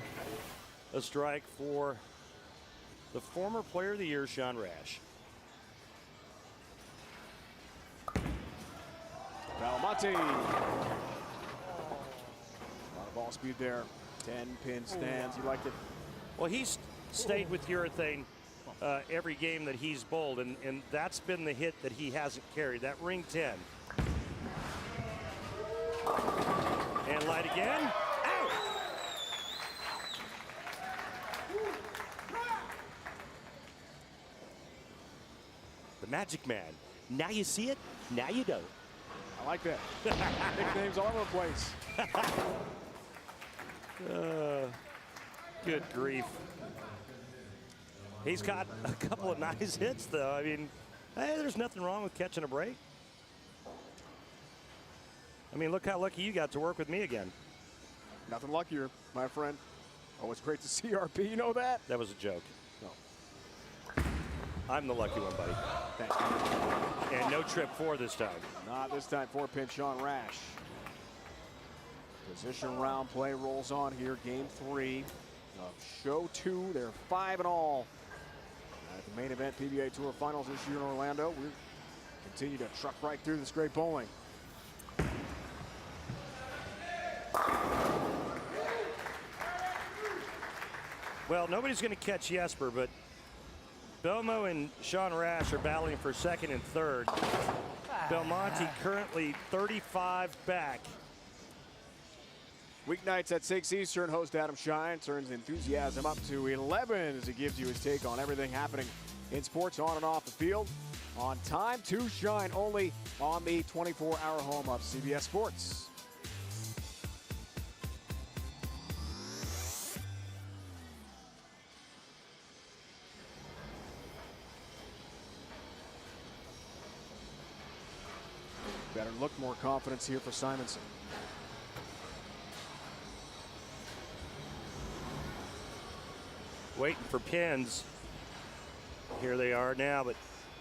a strike for the former Player of the Year, Sean Rash. Belmonte. A lot of ball speed there. 10-pin stands. You liked it? Well, he's stayed with urethane every game that he's bowled, and that's been the hit that he hasn't carried, that ring 10. And light again. Out! The Magic Man. Now you see it, now you don't. I like that. Nicknames all over the place. Good grief. He's got a couple of nice hits, though. I mean, hey, there's nothing wrong with catching a break. I mean, look how lucky you got to work with me again. Nothing luckier, my friend. Oh, it's great to see RP. You know that? That was a joke. No. I'm the lucky one, buddy. Thanks. And no trip 4 this time. Not this time. 4-pin Sean Rash. Position round play rolls on here. Game 3 of show 2. They're 5-all at the main event PBA Tour Finals this year in Orlando. We continue to truck right through this great bowling. Well, nobody's going to catch Jesper, but Belmo and Sean Rash are battling for 2nd and 3rd. Belmonte currently 35 back. Weeknights at 6 Eastern, host Adam Shine turns enthusiasm up to 11 as he gives you his take on everything happening in sports on and off the field. On Time to Shine, only on the 24-hour home of CBS Sports. Better look, more confidence here for Simonsen. Waiting for pins. Here they are now, but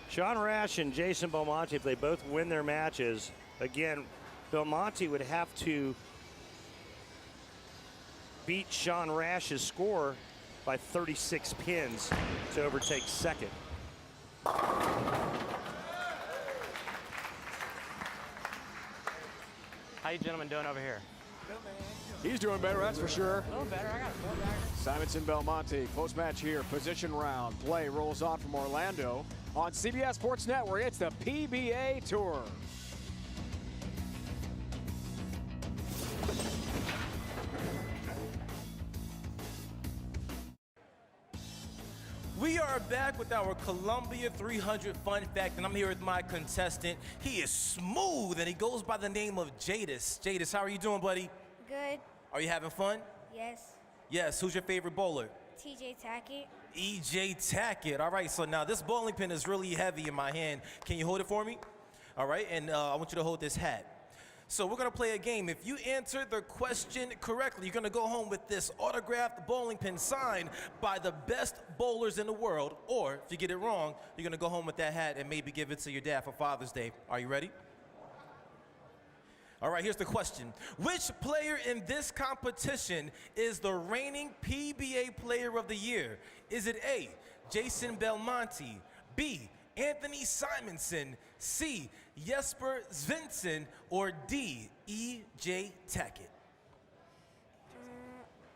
Sean Rash and Jason Belmonte, if they both win their matches, again, Belmonte would have to beat Sean Rash's score by 36 pins to overtake 2nd. How you gentlemen doing over here? He's doing better, that's for sure. A little better. I got a full bagger. Simonsen Belmonte, close match here. Position round play rolls on from Orlando on CBS Sports Network. It's the PBA Tour. We are back with our Columbia 300 fun fact, and I'm here with my contestant. He is smooth, and he goes by the name of Jadis. Jadis, how are you doing, buddy? Good. Are you having fun? Yes. Yes. Who's your favorite bowler? TJ Tackett. EJ Tackett. All right, so now this bowling pin is really heavy in my hand. Can you hold it for me? All right, and I want you to hold this hat. So we're gonna play a game. If you answer the question correctly, you're gonna go home with this autographed bowling pin signed by the best bowlers in the world. Or if you get it wrong, you're gonna go home with that hat and maybe give it to your dad for Father's Day. Are you ready? All right, here's the question. Which player in this competition is the reigning PBA Player of the Year? Is it A, Jason Belmonte, B, Anthony Simonsen, C, Jesper Sevensson, or D, EJ Tackett?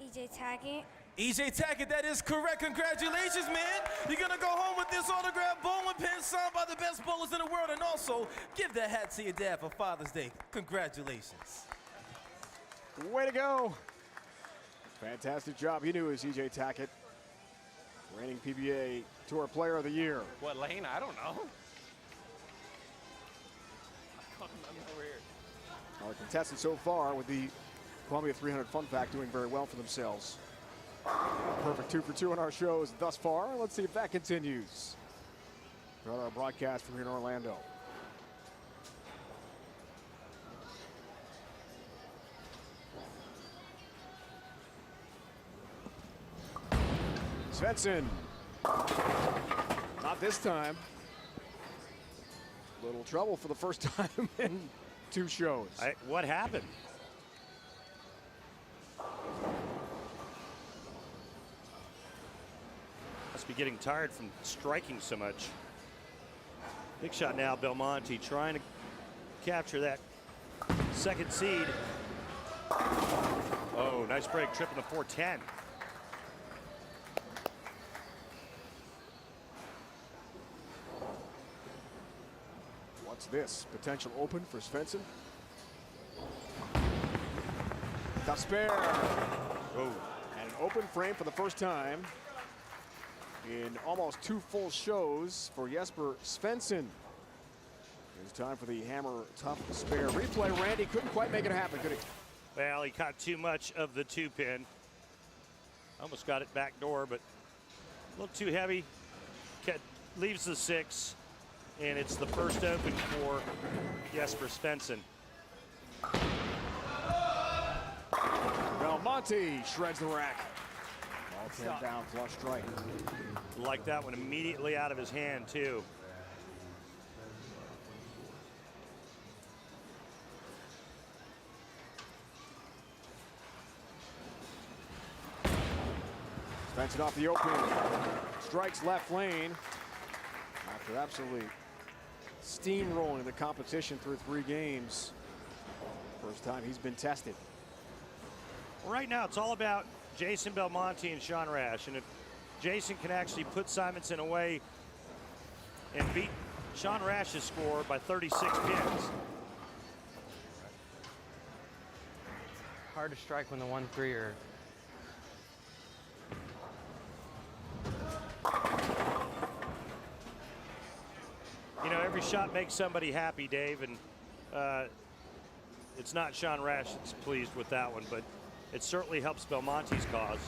EJ Tackett. EJ Tackett, that is correct. Congratulations, man. You're going to go home with this autographed bowling pin signed by the best bowlers in the world, and also give that hat to your dad for Father's Day. Congratulations. Way to go. Fantastic job. He knew it was EJ Tackett, reigning PBA Tour Player of the Year. What lane? I don't know. Our contestants so far with the Columbia 300 Fun Fact doing very well for themselves. Perfect 2 for 2 on our shows thus far. Let's see if that continues. Throughout our broadcast from here in Orlando. Sevensson. Not this time. Little trouble for the first time in 2 shows. What happened? Must be getting tired from striking so much. Big shot now, Belmonte trying to capture that second seed. Oh, nice break, tripping the 410. What's this? Potential open for Svensson. Tough spare. Oh. And an open frame for the first time in almost 2 full shows for Jesper Sevensson. It's time for the hammer tough spare. Replay, Randy couldn't quite make it happen, could he? Well, he caught too much of the 2-pin. Almost got it back door, but a little too heavy. Leaves the 6, and it's the first open for Jesper Sevensson. Belmonte shreds the rack. All 10 down, flush strike. Like that one immediately out of his hand, too. Svensson off the open. Strikes left lane. After absolutely steamrolling the competition through 3 games. First time he's been tested. Right now, it's all about Jason Belmonte and Sean Rash. And if Jason can actually put Simonsen away and beat Sean Rash's score by 36 pins. Hard to strike when the 1-3 are. You know, every shot makes somebody happy, Dave, and it's not Sean Rash that's pleased with that one, but it certainly helps Belmonte's cause.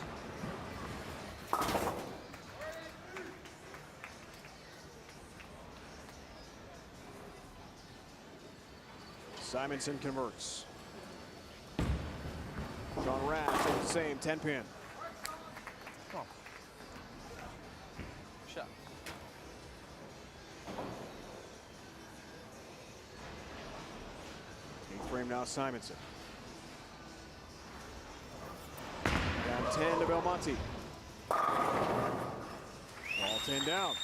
Simonsen converts. Sean Rash does the same, 10-pin. Come on. Shot. Frame now, Simonsen. Down 10 to Belmonte. All 10 down.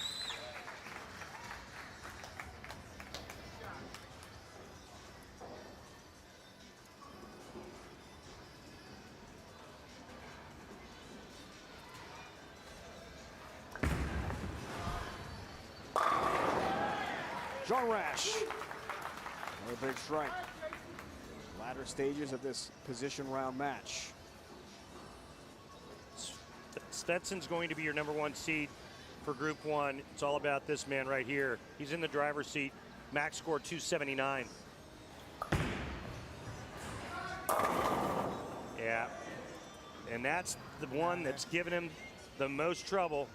Sean Rash. Another big strike. Latter stages of this position round match. Svensson's going to be your #1 seed for Group 1. It's all about this man right here. He's in the driver's seat. Max score 279. Yeah. And that's the one that's given him the most trouble.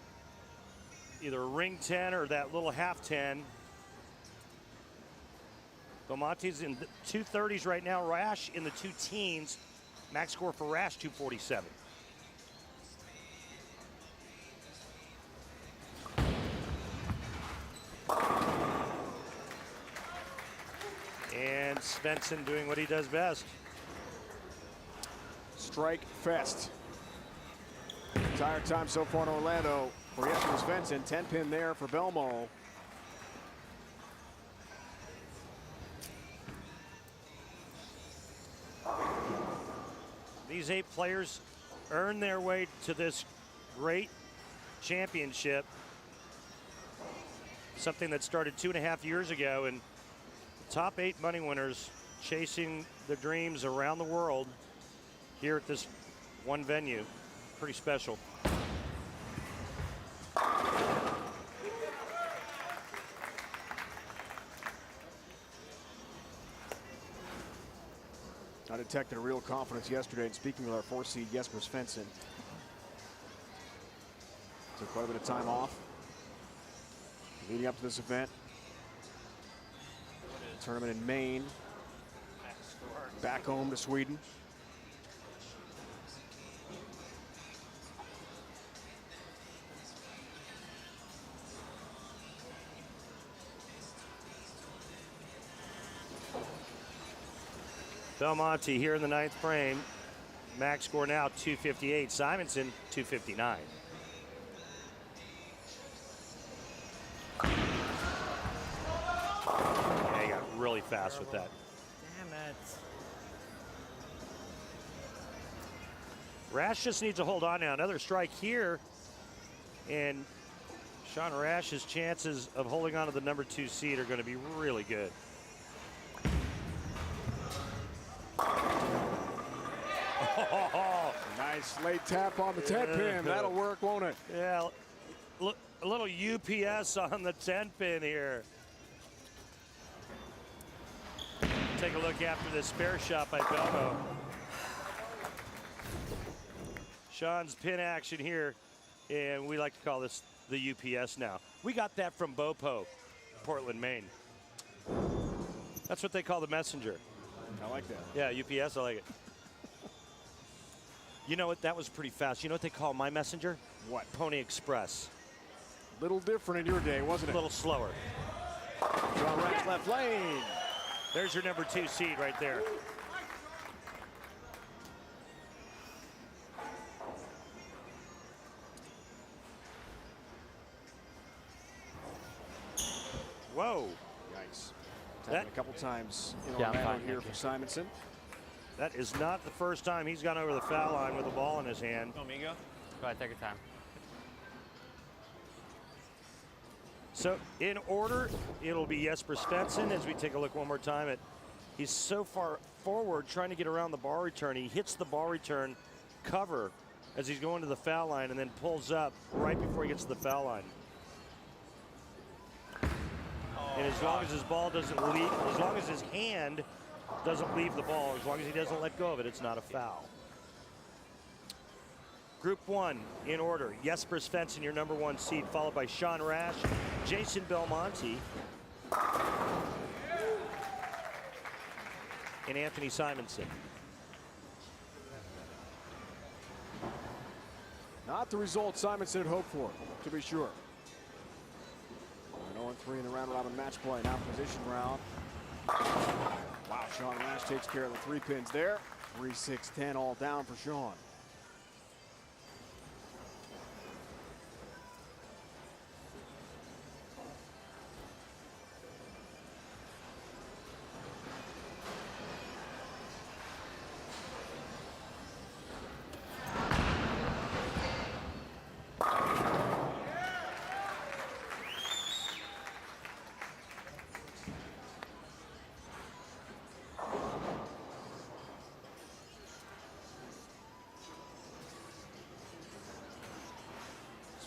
Either a ring 10 or that little half 10. Belmonte's in the 230s right now. Rash in the 2 teens. Max score for Rash 247. And Svensson doing what he does best. Strike fest. Entire time so far in Orlando for Jesper Sevensson. 10-pin there for Belmo. These 8 players earn their way to this great championship. Something that started 2.5 years ago, and the top 8 money winners chasing their dreams around the world here at this one venue. Pretty special. I detected a real confidence yesterday in speaking with our 4 seed Jesper Sevensson. Took quite a bit of time off leading up to this event. Tournament in Maine. Back home to Sweden. Belmonte here in the 9th frame. Max score now 258. Simonsen 259. Yeah, he got really fast with that. Damn it. Rash just needs to hold on now. Another strike here. And Sean Rash's chances of holding on to the number 2 seed are going to be really good. Nice late tap on the 10 pin. That'll work, won't it? Yeah, look, a little UPS on the 10 pin here. Take a look after this spare shot by Belmo. Sean's pin action here, and we like to call this the UPS now. We got that from Bopo, Portland, Maine. That's what they call the messenger. I like that. Yeah, UPS, I like it. You know what? That was pretty fast. You know what they call my messenger? What? Pony Express. Little different in your day, wasn't it? A little slower. John Rash left lane. There's your number 2 seed right there. Whoa. Nice. Tapping a couple times in Orlando fine, here for Simonsen. That is not the first time he's gone over the foul line with a ball in his hand. Go, Migo. Go ahead, take your time. So in order, it'll be Jesper Sevensson as we take a look one more time at, he's so far forward trying to get around the ball return. He hits the ball return cover as he's going to the foul line and then pulls up right before he gets to the foul line. And as long as his ball doesn't leave, as long as his hand doesn't leave the ball, as long as he doesn't let go of it, it's not a foul. Group 1 in order. Jesper Sevensson, your number 1 seed, followed by Sean Rash, Jason Belmonte, and Anthony Simonsen. Not the result Simonsen had hoped for, to be sure. 0-3 in the round robin match play. Now position round. Wow, Sean Rash takes care of the 3 pins there. 3-6-10 all down for Sean.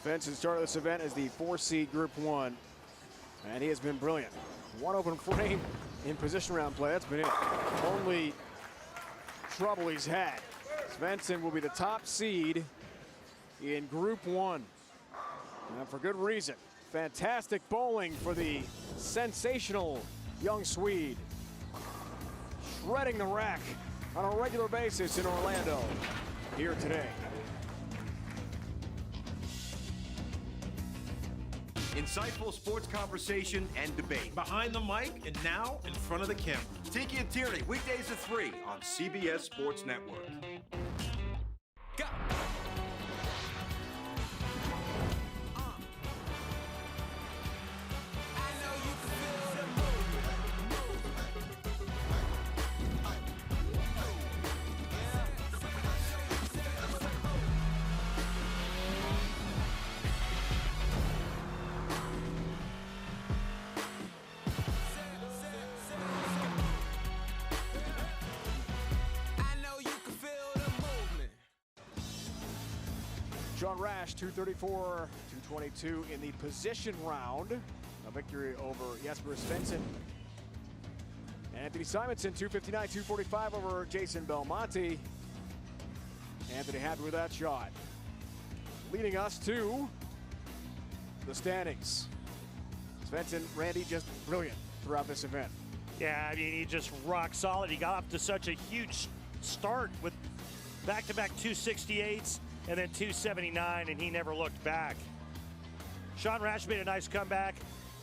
Svensson started this event as the 4 seed Group 1, and he has been brilliant. 1 open frame in position round play. That's been it. Only trouble he's had. Svensson will be the top seed in Group 1, and for good reason. Fantastic bowling for the sensational young Swede. Shredding the rack on a regular basis in Orlando here today. Insightful sports conversation and debate. Behind the mic and now in front of the camera. Tiki and Tierney, weekdays at 3 on CBS Sports Network. Go! Sean Rash, 234, 222 in the position round. A victory over Jesper Sevensson. Anthony Simonsen, 259-245 over Jason Belmonte. Anthony happy with that shot. Leading us to the standings. Svensson, Randy, just brilliant throughout this event. Yeah, I mean, he just rock solid. He got off to such a huge start with back-to-back 268s and then 279, and he never looked back. Sean Rash made a nice comeback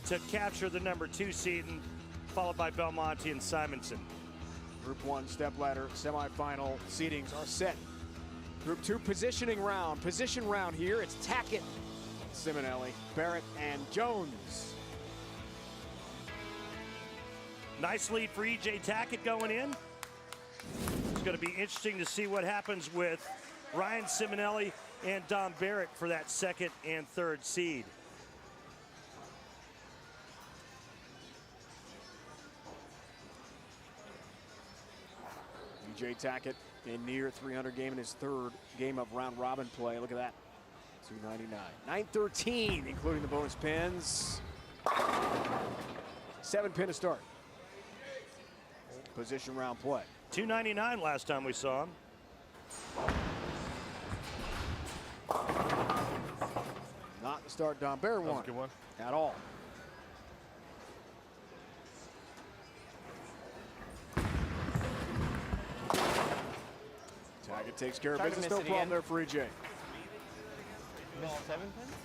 to capture the number 2 seed, and followed by Belmonte and Simonsen. Group 1 stepladder semifinal seedings are set. Group 2 position round here. It's Tackett, Cimenelli, Barrett, and Jones. Nice lead for E.J. Tackett going in. It's going to be interesting to see what happens with Ryan Cimenelli and Dom Barrett for that 2nd and 3rd seed. E.J. Tackett in near 300 game in his 3rd game of round robin play. Look at that. 299. 913, including the bonus pins. 7 pin to start. Position round play. 299 last time we saw him. Not the start Dom Barrett won. Good one. At all. Tackett takes care of Tried to business. miss No it problem again. there for EJ. Missed 7 pins?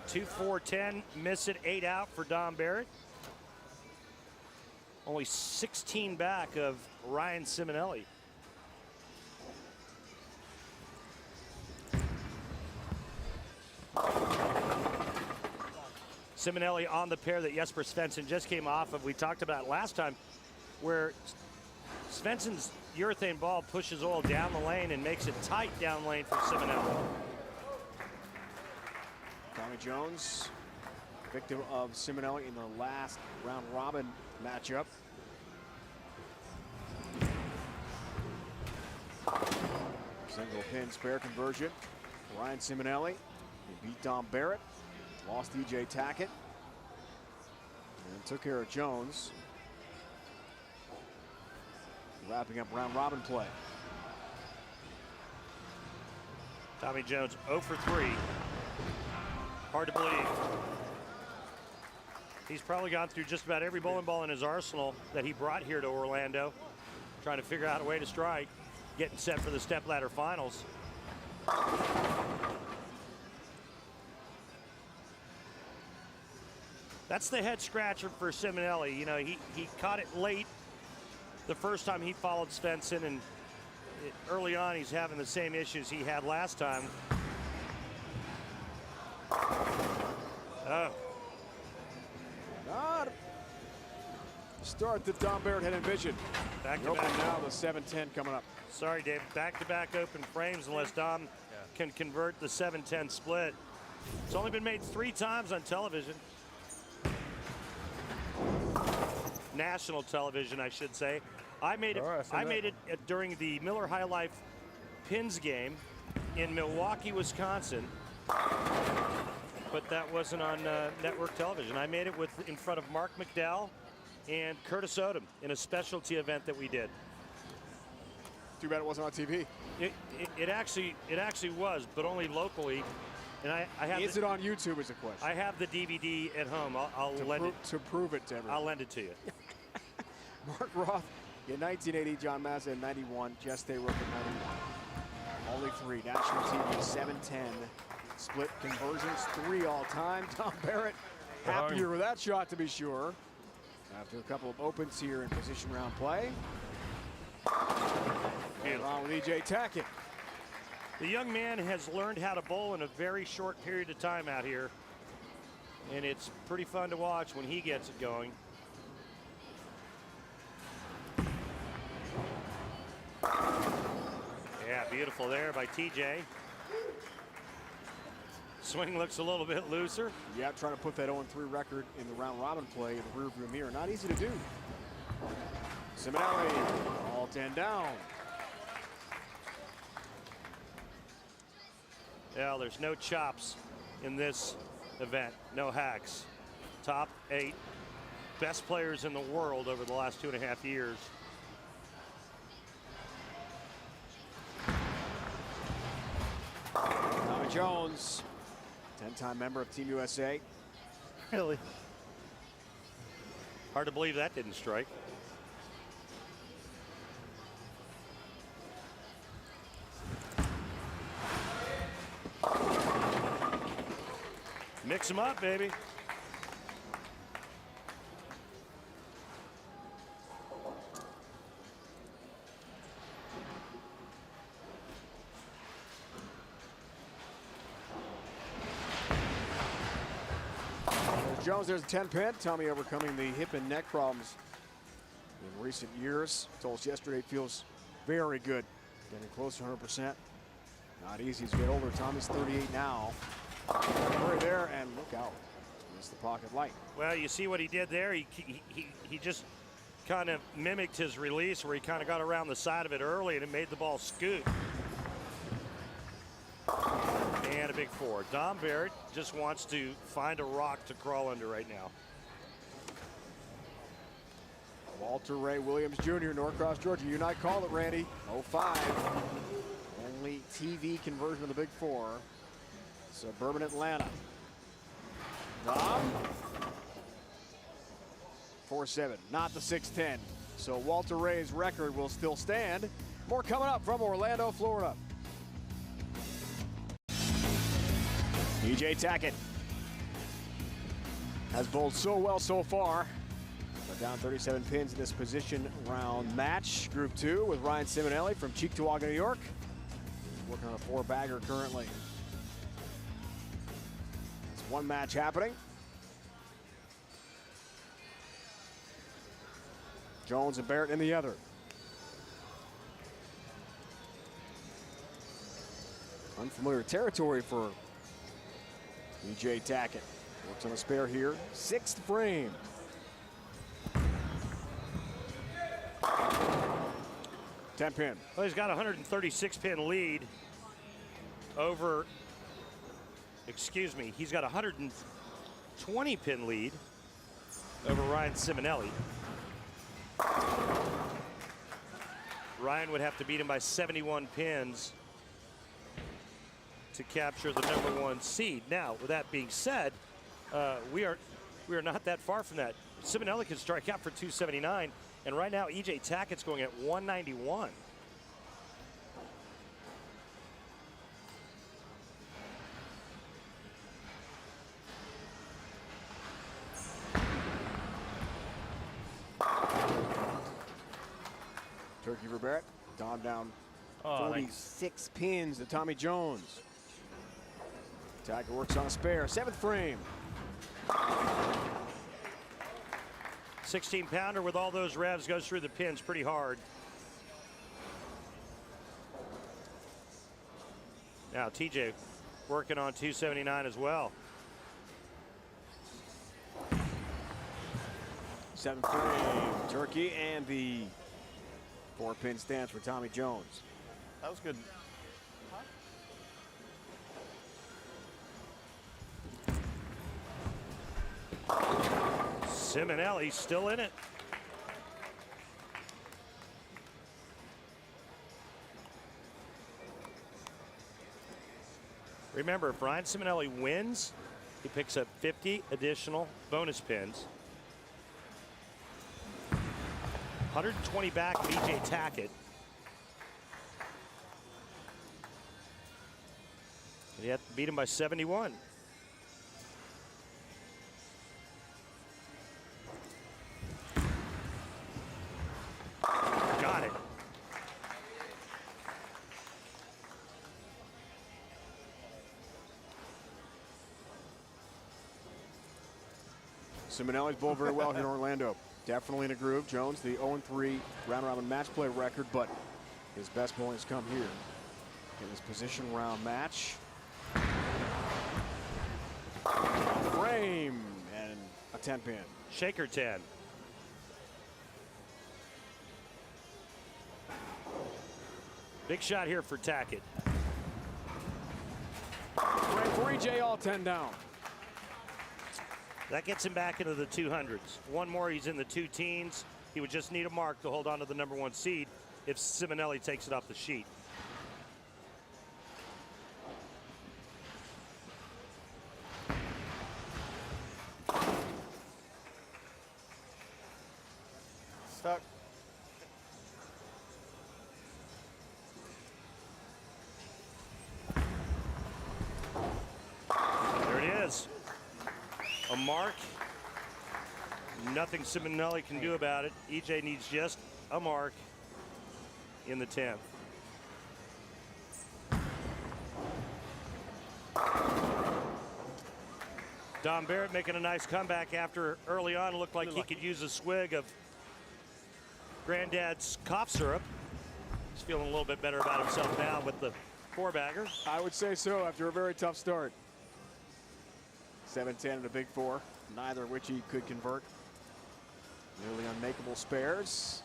2-4-10, miss it, 8 out for Dom Barrett. Only 16 back of Ryan Cimenelli. Cimenelli on the pair that Jesper Sevensson just came off of. We talked about last time where Svensson's urethane ball pushes oil down the lane and makes it tight down lane for Cimenelli. Tommy Jones, victim of Cimenelli in the last round robin matchup. Single pin spare conversion. Ryan Cimenelli, he beat Dom Barrett, lost E.J. Tackett, and took care of Jones. Wrapping up round robin play. Tommy Jones 0 for 3. Hard to believe. He's probably gone through just about every bowling ball in his arsenal that he brought here to Orlando, trying to figure out a way to strike, getting set for the stepladder finals. That's the head scratcher for Cimenelli. You know, he caught it late the first time he followed Svensson, and early on he's having the same issues he had last time. Oh. Not start that Dom Barrett had envisioned. Back to Open back. now, the 7-10 coming up. Sorry, Dave. Back-to-back open frames unless Dom can convert the 7-10 split. It's only been made 3 times on television. National television, I should say. I made it. I made it during the Miller High Life Pins game in Milwaukee, Wisconsin. But that wasn't on network television. I made it in front of Mark McDowell and Curtis Odom in a specialty event that we did. Too bad it wasn't on TV. It actually was, but only locally. And I have. Is it on YouTube? Is the question. I have the DVD at home. I'll lend it to prove it to everyone. I'll lend it to you. Mark Roth in 1980, John Mazza in 91, Jess Stay Rook in 91. Only 3 national TV 7-10 split conversions, 3 all time. Dom Barrett happier with that shot to be sure. After a couple of opens here in position round play. On with E.J. Tackett. The young man has learned how to bowl in a very short period of time out here, and it's pretty fun to watch when he gets it going. Yeah, beautiful there by TJ. Swing looks a little bit looser. Yeah, trying to put that 0-3 record in the round robin play in the rearview mirror. Not easy to do. Cimenelli, all 10 down. Yeah, there's no chops in this event, no hacks. top 8 best players in the world over the last 2.5 years. Tommy Jones, 10-time member of Team USA. Really? Hard to believe that didn't strike. Mix them up, baby. Jones, there's a 10-pin. Tommy overcoming the hip and neck problems in recent years. Told us yesterday feels very good. Getting close to 100%. Not easy as you get older. Tommy's 38 now. Hurry there and look out. Missed the pocket light. Well, you see what he did there? He just kind of mimicked his release where he kind of got around the side of it early and it made the ball scoot. And a big 4. Dom Barrett just wants to find a rock to crawl under right now. Walter Ray Williams Jr., Norcross, Georgia. You and I called it, Randy. 05. Only TV conversion of the big 4. Suburban Atlanta. Dom. 4-7, not the 6-10. So Walter Ray's record will still stand. More coming up from Orlando, Florida. EJ Tackett has bowled so well so far. But down 37 pins in this position round match. Group 2 with Ryan Cimenelli from Cheektowaga, New York. Working on a 4-bagger currently. It's one match happening. Jones and Barrett in the other. Unfamiliar territory for EJ Tackett. Works on a spare here. 6th frame. Ten-pin. Well, he's got a 136-pin lead over, excuse me, he's got a 120-pin lead over Ryan Cimenelli. Ryan would have to beat him by 71 pins to capture the #1 seed. Now, with that being said, we are not that far from that. Cimenelli can strike out for 279, and right now EJ Tackett's going at 191. Turkey for Barrett. Dom down 46 pins to Tommy Jones. Tackett works on a spare. 7th frame. 16-pounder with all those revs goes through the pins pretty hard. Now TJ working on 279 as well. 7th frame. Turkey and the 4-pin stance for Tommy Jones. That was good. Cimenelli still in it. Remember, if Ryan Cimenelli wins, he picks up 50 additional bonus pins. 120 back of EJ Tackett. And you have to beat him by 71. Got it. Cimenelli's bowled very well here in Orlando. Definitely in a groove. Jones, the 0-3 round-robin match play record, but his best bowling has come here in this position round match. Frame and a 10-pin. Shaker 10. Big shot here for Tackett. Frame for EJ, all 10 down. That gets him back into the 200s. One more, he's in the 2 teens. He would just need a mark to hold on to the #1 seed if Cimenelli takes it off the sheet. Stuck. There it is. A mark. Nothing Cimenelli can do about it. EJ needs just a mark in the 10th. Don Barrett making a nice comeback after early on looked like he could use a swig of Granddad's cough syrup. He's feeling a little bit better about himself now with the 4-bagger. I would say so after a very tough start. 7-10 in the big 4, neither of which he could convert. Nearly unmakeable spares.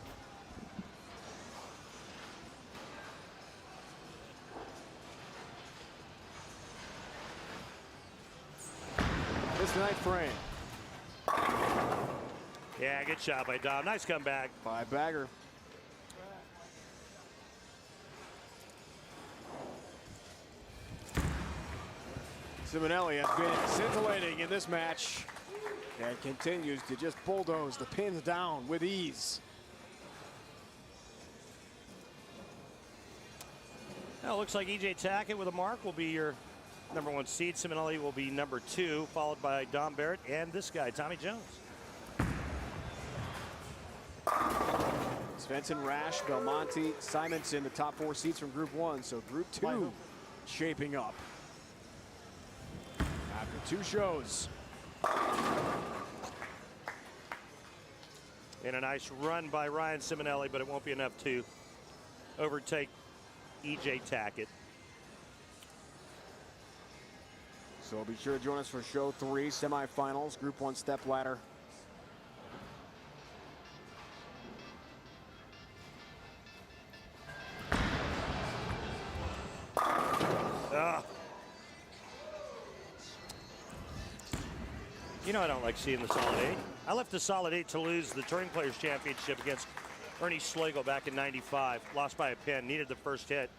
This ninth frame. Yeah, good shot by Dom. Nice comeback. 5-bagger. Cimenelli has been scintillating in this match and continues to just bulldoze the pins down with ease. Now it looks like EJ Tackett with a mark will be your #1 seed. Cimenelli will be #2, followed by Don Barrett and this guy, Tommy Jones. Svensson, Rash, Belmonte, Simonsen, the top 4 seeds from Group 1. So Group 2 shaping up. After 2 shows. And a nice run by Ryan Cimenelli, but it won't be enough to overtake EJ Tackett. So be sure to join us for show 3, semifinals, Group 1 step ladder. You know I don't like seeing the solid 8. I left the solid 8 to lose the Touring Players Championship against Ernie Schlegel back in '95. Lost by a pin, needed the first hit.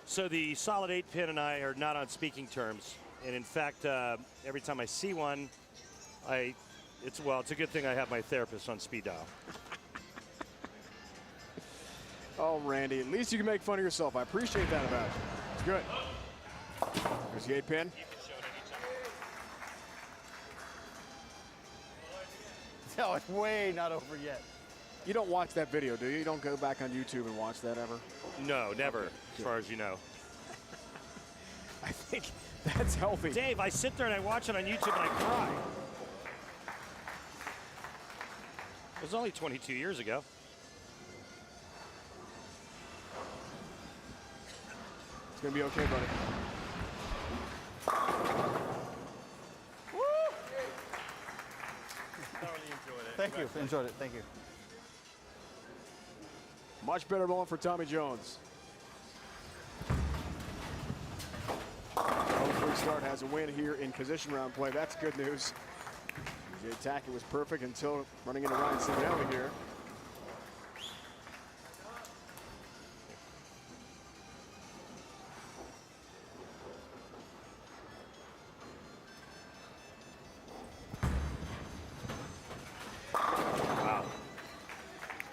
So the solid 8 pin and I are not on speaking terms. And in fact, every time I see one, it's a good thing I have my therapist on speed dial. Oh, Randy, at least you can make fun of yourself. I appreciate that about you. It's good. There's the 8 pin. No, it's way not over yet. You don't watch that video, do you? You don't go back on YouTube and watch that ever? No, never, as far as you know. I think that's healthy. Dave, I sit there and I watch it on YouTube and I cry. It was only 22 years ago. It's going to be okay, buddy. Thank you. Enjoyed it. Thank you. Much better bowling for Tommy Jones. 0-3 start has a win here in position round play. That's good news. EJ Tackett was perfect until running into Ryan Cimenelli here.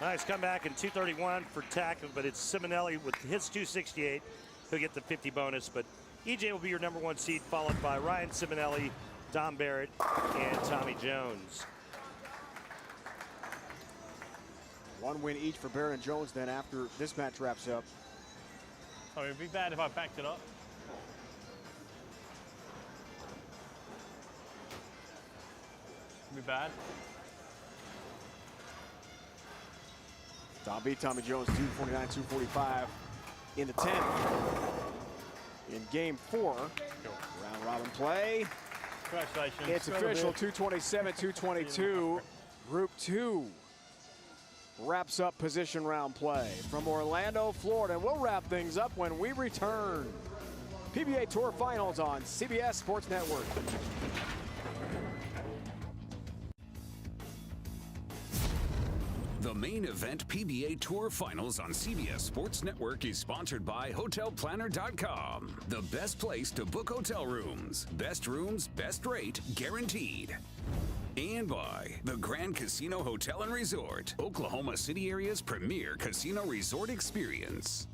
Nice comeback in 231 for Tackett, but it's Cimenelli with his 268 who'll get the 50 bonus. But EJ will be your #1 seed, followed by Ryan Cimenelli, Don Barrett, and Tommy Jones. 1 win each for Barrett and Jones then after this match wraps up. Oh, it'd be bad if I backed it up. It'd be bad. Don beat Tommy Jones 249, 245 in the 10th. In game 4, round robin play. Congratulations. It's official, 227, 222. Group 2 wraps up position round play from Orlando, Florida. And we'll wrap things up when we return. PBA Tour Finals on CBS Sports Network. The main event PBA Tour Finals on CBS Sports Network is sponsored by HotelPlanner.com. The best place to book hotel rooms. Best rooms, best rate, guaranteed. And by the Grand Casino Hotel and Resort, Oklahoma City area's premier casino resort experience.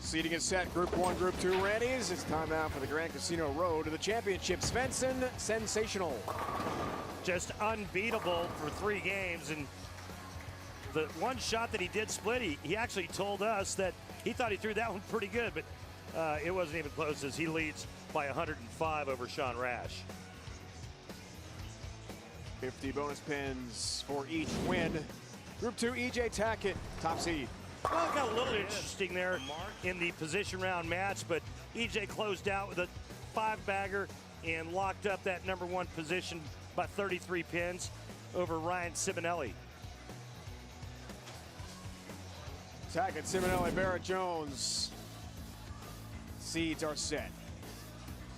Seating is set. Group 1, Group 2 readies. It's time now for the Grand Casino Road to the championship. Svensson, sensational. Just unbeatable for 3 games. And the one shot that he did split, he actually told us that he thought he threw that one pretty good, but it wasn't even close as he leads by 105 over Sean Rash. 50 bonus pins for each win. Group 2, EJ Tackett, top seed. Well, it got a little interesting there in the position round match, but EJ closed out with a 5-bagger and locked up that number 1 position by 33 pins over Ryan Cimenelli. Tackett, Cimenelli, Barrett, Jones. Seeds are set.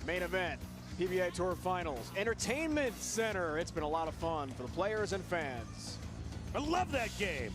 Main event, PBA Tour Finals, Entertainment Center. It's been a lot of fun for the players and fans. I love that game.